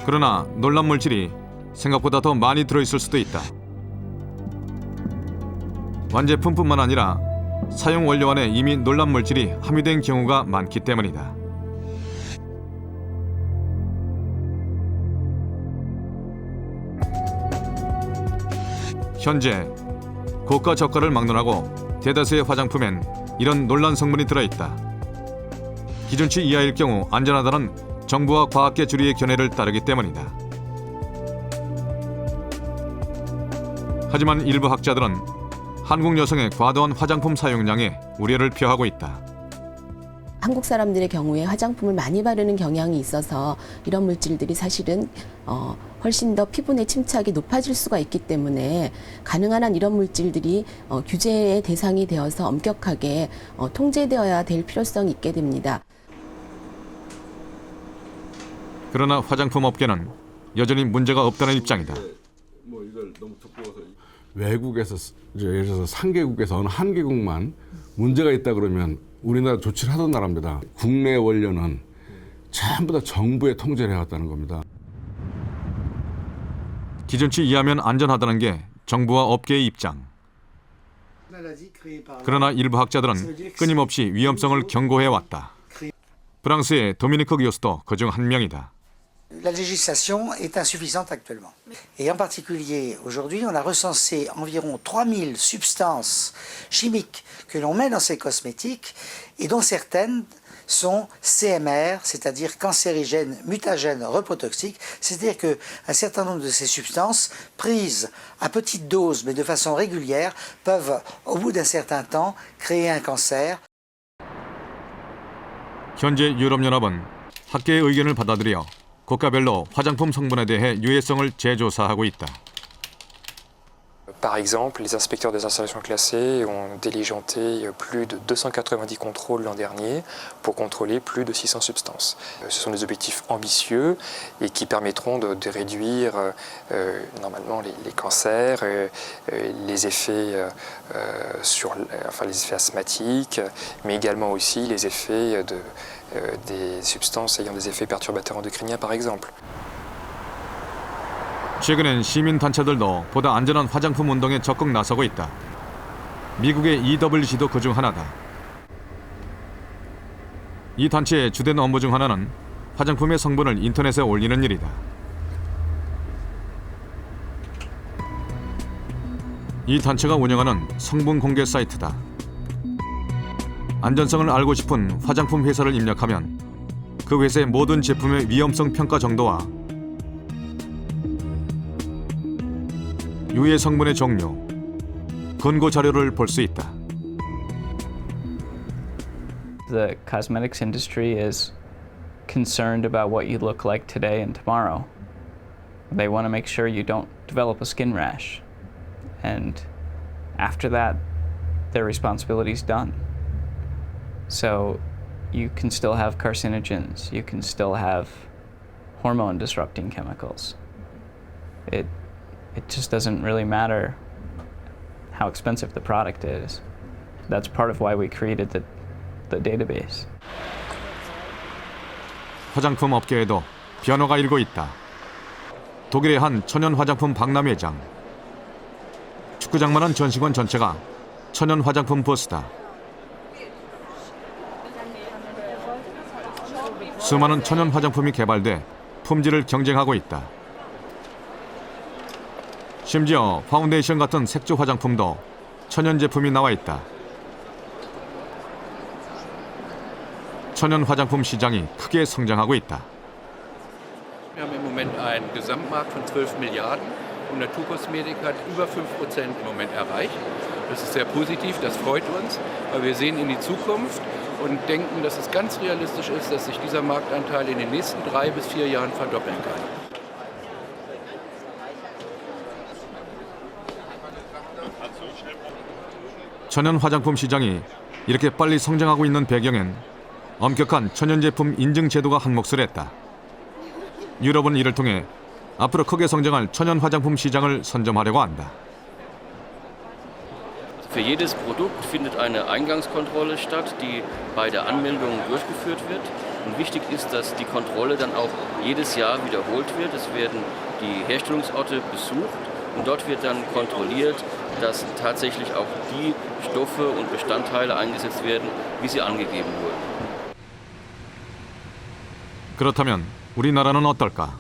그러나 놀람 물질이 생각보다 더 많이 들어있을 수도 있다. 완제품뿐만 아니라 사용 원료 안에 이미 놀람 물질이 함유된 경우가 많기 때문이다. 현재 고가 저가를 막론하고 대다수의 화장품엔 이런 논란 성분이 들어있다. 기준치 이하일 경우 안전하다는 정부와 과학계 주류의 견해를 따르기 때문이다. 하지만 일부 학자들은 한국 여성의 과도한 화장품 사용량에 우려를 표하고 있다. 한국 사람들의 경우에 화장품을 많이 바르는 경향이 있어서 이런 물질들이 사실은 훨씬 더 피부 내 침착이 높아질 수가 있기 때문에 가능한 한 이런 물질들이 규제의 대상이 되어서 엄격하게 통제되어야 될 필요성이 있게 됩니다. 그러나 화장품 업계는 여전히 문제가 없다는 입장이다. 외국에서 예를 들어서 3개국에서 어느 한 개국만 문제가 있다 그러면 우리나라 조치를 하던 나라입니다. 국내 원료는 전부 다 정부의 통제를 해왔다는 겁니다. 기준치 이하면 안전하다는 게 정부와 업계의 입장. 그러나 일부 학자들은 끊임없이 위험성을 경고해왔다. 프랑스의 도미니크 교수도 그중 한 명이다. La législation est insuffisante actuellement. Et en particulier, aujourd'hui, on a recensé environ 3000 substances chimiques que l'on met dans ces cosmétiques et dont certaines sont CMR, c'est-à-dire cancérigènes, mutagènes, reprotoxiques. C'est-à-dire qu'un certain nombre de ces substances, prises à petite dose mais de façon régulière, peuvent, au bout d'un certain temps, créer un cancer. 현재 유럽연합은 학계의 의견을 받아들여 국가별로 화장품 성분에 대해 유해성을 재조사하고 있다. Par exemple, les inspecteurs des installations classées ont diligenté plus de 290 contrôles l'an dernier pour contrôler plus de 600 substances. Ce sont des objectifs ambitieux et qui permettront de réduire normalement les cancers, les effets les effets asthmatiques, mais également aussi les effets des substances ayant des effets perturbateurs endocriniens par exemple. 최근엔 시민단체들도 보다 안전한 화장품 운동에 적극 나서고 있다. 미국의 EWG도 그중 하나다. 이 단체의 주된 업무 중 하나는 화장품의 성분을 인터넷에 올리는 일이다. 이 단체가 운영하는 성분 공개 사이트다. 안전성을 알고 싶은 화장품 회사를 입력하면 그 회사의 모든 제품의 위험성 평가 정도와 유해 성분의 종류, 근거 자료를 볼 수 있다. The cosmetics industry is concerned about what you look like today and tomorrow. They want to make sure you don't develop a skin rash. And after that, their responsibility is done. So you can still have carcinogens, you can still have hormone disrupting chemicals. It just doesn't really matter how expensive the product is. That's part of why we created the database. 화장품 업계에도 변화가 일고 있다. 독일의 한 천연 화장품 박람회장. 축구장만한 전시관 전체가 천연 화장품 부스다. 수많은 천연 화장품이 개발돼 품질을 경쟁하고 있다. 심지어 파운데이션 같은 색조 화장품도 천연 제품이 나와 있다. 천연 화장품 시장이 크게 성장하고 있다. Wir haben im Moment einen Gesamtmarkt von 12 Milliarden und Naturkosmetik hat über 5% im Moment erreicht. Das ist sehr positiv, das freut uns, weil wir sehen in die Zukunft und denken, dass es ganz realistisch ist, dass sich dieser Marktanteil in den nächsten 3 bis 4 Jahren verdoppeln kann. 천연 화장품 시장이 이렇게 빨리 성장하고 있는 배경엔 엄격한 천연 제품 인증 제도가 한 몫을 했다. 유럽은 이를 통해 앞으로 크게 성장할 천연 화장품 시장을 선점하려고 한다. Für jedes Produkt findet eine Eingangskontrolle statt, die bei der Anmeldung durchgeführt wird. Und wichtig ist, dass die Kontrolle dann auch jedes Jahr wiederholt wird. Es werden die Herstellungsorte besucht und dort wird dann kontrolliert, dass tatsächlich auch die Stoffe und Bestandteile eingesetzt werden, wie sie angegeben wurden. 그렇다면 우리나라는 어떨까?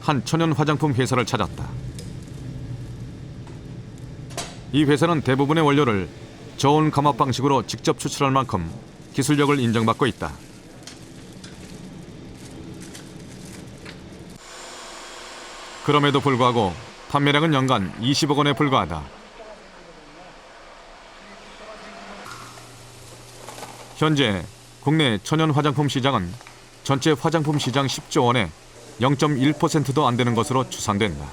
한 천연 화장품 회사를 찾았다. 이 회사는 대부분의 원료를 저온 감압 방식으로 직접 추출할 만큼 기술력을 인정받고 있다. 그럼에도 불구하고 판매량은 연간 20억 원에 불과하다. 현재 국내 천연 화장품 시장은 전체 화장품 시장 10조 원의 0.1%도 안 되는 것으로 추산된다.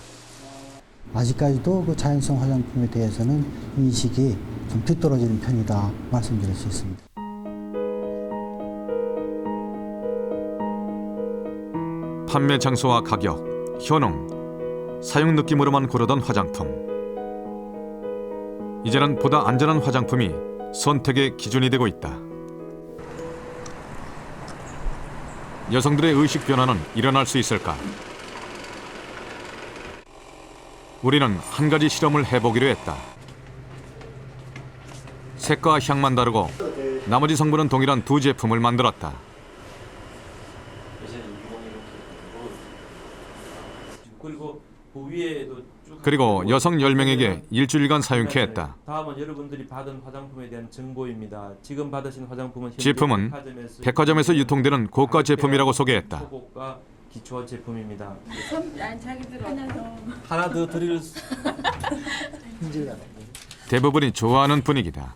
아직까지도 그 자연성 화장품에 대해서는 인식이 좀 뒤떨어지는 편이다 말씀드릴 수 있습니다. 판매 장소와 가격, 효능, 사용 느낌으로만 고르던 화장품. 이제는 보다 안전한 화장품이 선택의 기준이 되고 있다. 여성들의 의식 변화는 일어날 수 있을까? 우리는 한 가지 실험을 해보기로 했다. 색과 향만 다르고 나머지 성분은 동일한 두 제품을 만들었다. 그리고 여성 10명에게 일주일간 사용케 했다. 다음은 여러분들이 받은 화장품에 대한 정보입니다. 지금 받으신 화장품은 현재 제품은 백화점에서 유통되는 고가 제품이라고 소개했다. 고가 기초 제품입니다. 자기들 하나 더 드릴 수... 대부분이 좋아하는 분위기다.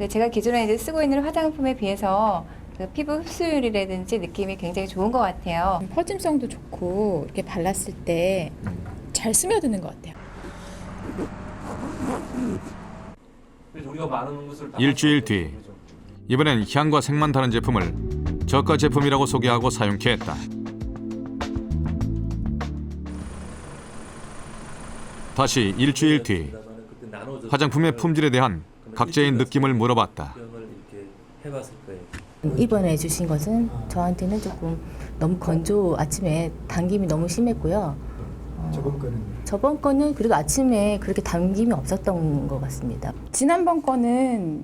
제가 기존에 이제 쓰고 있는 화장품에 비해서 그 피부 흡수율이라든지 느낌이 굉장히 좋은 것 같아요. 퍼짐성도 좋고 이렇게 발랐을 때 잘 스며드는 것 같아요. 우리가 많은 것을 일주일 뒤 이번엔 향과 색만 다른 제품을 저가 제품이라고 소개하고 사용케 했다. 다시 일주일 뒤 화장품의 품질에 대한 각자의 느낌을 물어봤다. 이번에 주신 것은 저한테는 조금 너무 아침에 당김이 너무 심했고요. 저번 거는 그리고 아침에 그렇게 당김이 없었던 것 같습니다. 지난번 거는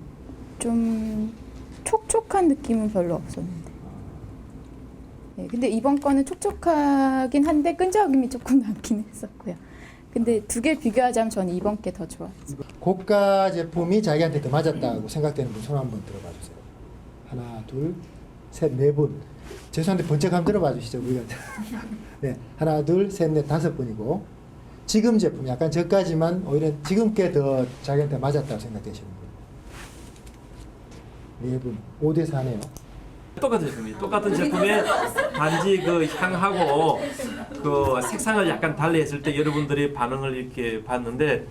좀 촉촉한 느낌은 별로 없었는데. 네, 근데 이번 거는 촉촉하긴 한데 끈적임이 조금 남긴 했었고요. 근데 두 개 비교하자면 저는 이번 게 더 좋았어요. 고가 제품이 자기한테 더 맞았다고 생각되는 분 손 한번 들어봐 주세요. 하나, 둘, 셋, 네 분. 죄송한데 번쩍 한번 들어봐 주시죠. 우리가. 네, 하나, 둘, 셋, 넷, 5분이고 지금 제품 약간 저까지만 오히려 지금 게 더 자기한테 맞았다고 생각되시는 분. 네 분. 5대 4네요. 똑같은 제품이에요. 똑같은 제품에 단지 그 향하고 그 색상을 약간 달리했을 때 여러분들이 반응을 이렇게 봤는데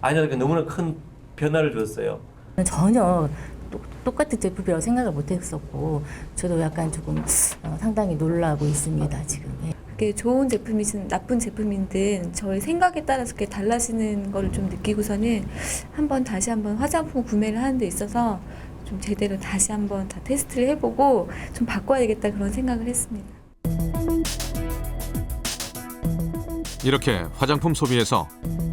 아니야, 너무나 큰 변화를 줬어요. 전혀 똑같은 제품이라고 생각을 못했었고 저도 약간 조금 상당히 놀라고 있습니다 지금. 그게 좋은 제품이든 나쁜 제품이든 저희 생각에 따라서 그렇게 달라지는 걸 좀 느끼고서는 다시 한번 화장품 구매를 하는 데 있어서 좀 제대로 다시 한번 다 테스트를 해보고 좀 바꿔야 되겠다 그런 생각을 했습니다. 이렇게 화장품 소비에서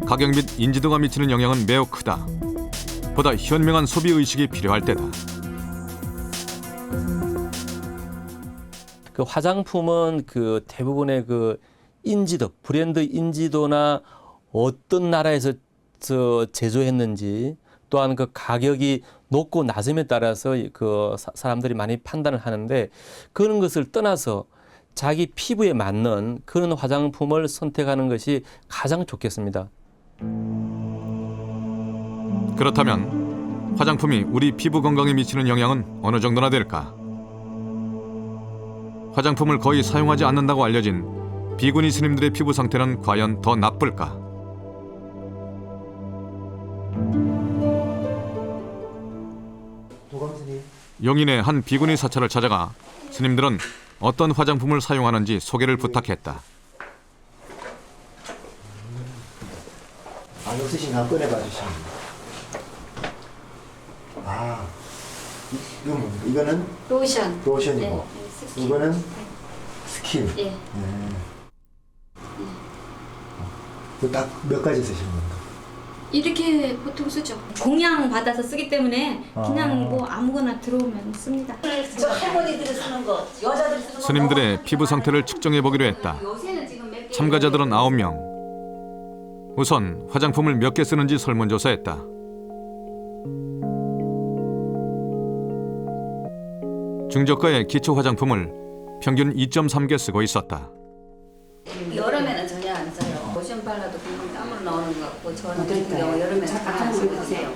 가격 및 인지도가 미치는 영향은 매우 크다. 보다 현명한 소비 의식이 필요할 때다. 그 화장품은 그 대부분의 그 인지도, 브랜드 인지도나 어떤 나라에서 제조했는지 또한 그 가격이 높고 낮음에 따라서 그 사람들이 많이 판단을 하는데 그런 것을 떠나서 자기 피부에 맞는 그런 화장품을 선택하는 것이 가장 좋겠습니다. 그렇다면 화장품이 우리 피부 건강에 미치는 영향은 어느 정도나 될까? 화장품을 거의 사용하지 않는다고 알려진 비구니 스님들의 피부 상태는 과연 더 나쁠까? 용인의 한 비구니 사찰을 찾아가 스님들은 어떤 화장품을 사용하는지 소개를 부탁했다. 안 없으신가 꺼내봐 주시면 아, 이건 뭡니까? 이거는 로션이고 이거는 스킨. 예. 딱 몇 가지 쓰시는 건가? 이렇게 보통 쓰죠. 공양 받아서 쓰기 때문에 그냥 뭐 아무거나 들어오면 씁니다. 저 할머니들이 쓰는 거, 여자들이 쓰는 거. 스님들의 피부 상태를 측정해 보기로 했다. 참가자들은 9명. 우선 화장품을 몇 개 쓰는지 설문조사했다. 중저가의 기초 화장품을 평균 2.3개 쓰고 있었다. 여름에는 전혀 안 써요. 로션 발라도 금방 땀으로 나오는 것 같고 저는 같은 경우 여름에는 안 쓰고 있어요.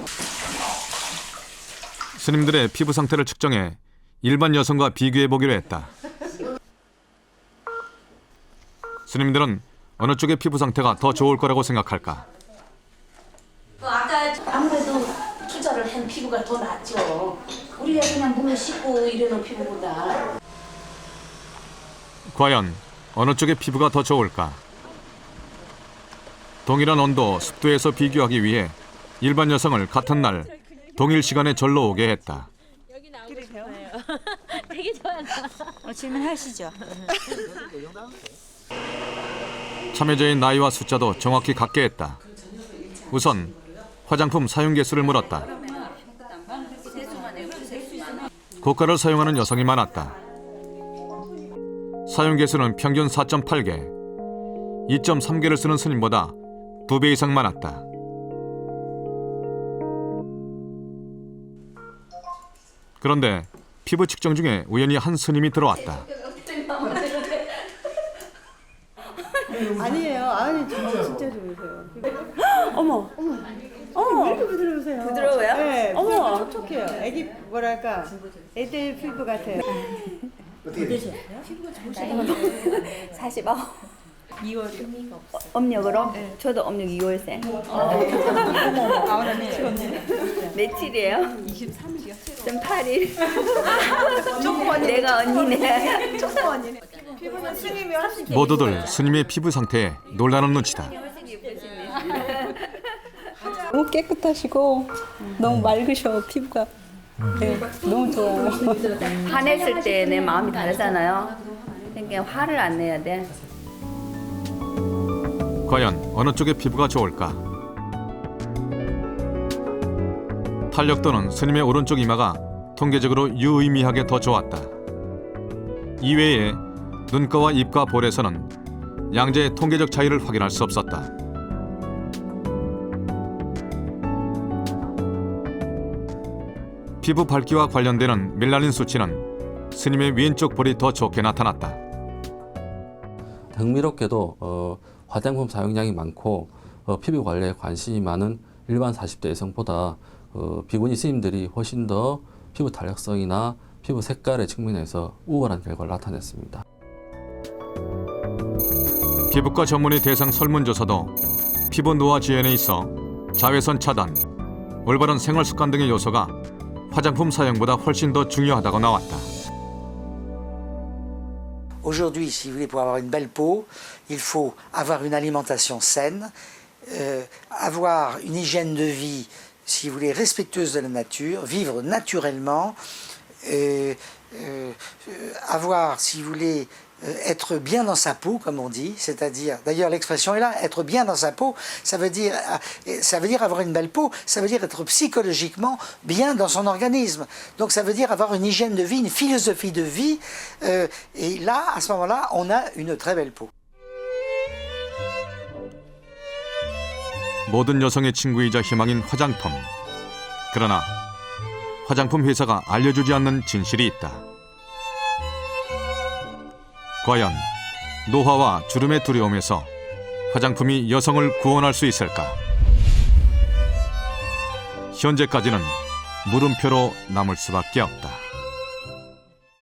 스님들의 피부 상태를 측정해 일반 여성과 비교해 보기로 했다. 스님들은 어느 쪽의 피부 상태가 더 좋을 거라고 생각할까? 아까 아무래도 투자를 한 피부가 더 낫죠. 우리가 그냥 물을 씻고 이러는 피부보다. 과연 어느 쪽의 피부가 더 좋을까? 동일한 온도, 습도에서 비교하기 위해 일반 여성을 같은 날 동일 시간에 절로 오게 했다. 되게 좋아요. 질문하시죠. 참여자의 나이와 숫자도 정확히 같게 했다. 우선 화장품 사용 개수를 물었다. 고가를 사용하는 여성이 많았다. 사용 개수는 평균 4.8개, 2.3개를 쓰는 스님보다 2배 이상 많았다. 그런데 피부 측정 중에 우연히 한 스님이 들어왔다. 아니에요. 아니 진짜 좋으세요. 어머. 왜 이렇게 부드러우세요? 부드러워요? 네. 어머. 촉촉해요. 애기 뭐랄까 애들 피부 같아요. 어떻게 되셨어요? 피부가 좋으시다고요? 49. 2월이요? 음력으로? 네. 저도 음력 2월생. 며칠이에요? 23일이요. 좀 8일. 조금 언니. 내가 언니네. 조금 언니네. 피부는 스님이 훨씬 모두들 스님의 피부 상태에 놀라는 눈치다. 너무 깨끗하시고 너무 맑으셔 피부가. 네, 너무 좋아요. 화냈을 때 내 마음이 다르잖아요. 그러니까 화를 안 내야 돼. 과연 어느 쪽의 피부가 좋을까? 탄력도는 스님의 오른쪽 이마가 통계적으로 유의미하게 더 좋았다. 이외에 눈가와 입과 볼에서는 양자의 통계적 차이를 확인할 수 없었다. 피부 밝기와 관련되는 멜라닌 수치는 스님의 왼쪽 볼이 더 좋게 나타났다. 흥미롭게도 화장품 사용량이 많고 피부 관리에 관심이 많은 일반 40대 여성보다 비구니 스님들이 훨씬 더 피부 탄력성이나 피부 색깔의 측면에서 우월한 결과를 나타냈습니다. 피부과 전문의 대상 설문조사도 피부 노화 지연에 있어 자외선 차단, 올바른 생활 습관 등의 요소가 화장품 사용보다 훨씬 더 중요하다고 나왔다. Aujourd'hui, si vous voulez, pour avoir une belle peau, il faut avoir une alimentation saine, avoir une hygiène de vie, si vous voulez, respectueuse de la nature, vivre naturellement, avoir, si vous voulez, être bien dans sa peau, comme on dit, c'est-à-dire, d'ailleurs l'expression est là, être bien dans sa peau, ça veut dire avoir une belle peau, ça veut dire être psychologiquement bien dans son organisme. Donc ça veut dire avoir une hygiène de vie, une philosophie de vie, et là, à ce moment-là, on a une très belle peau. 모든 여성의 친구이자 희망인 화장품. 그러나 화장품 회사가 알려주지 않는 진실이 있다. 과연 노화와 주름의 두려움에서 화장품이 여성을 구원할 수 있을까? 현재까지는 물음표로 남을 수밖에 없다.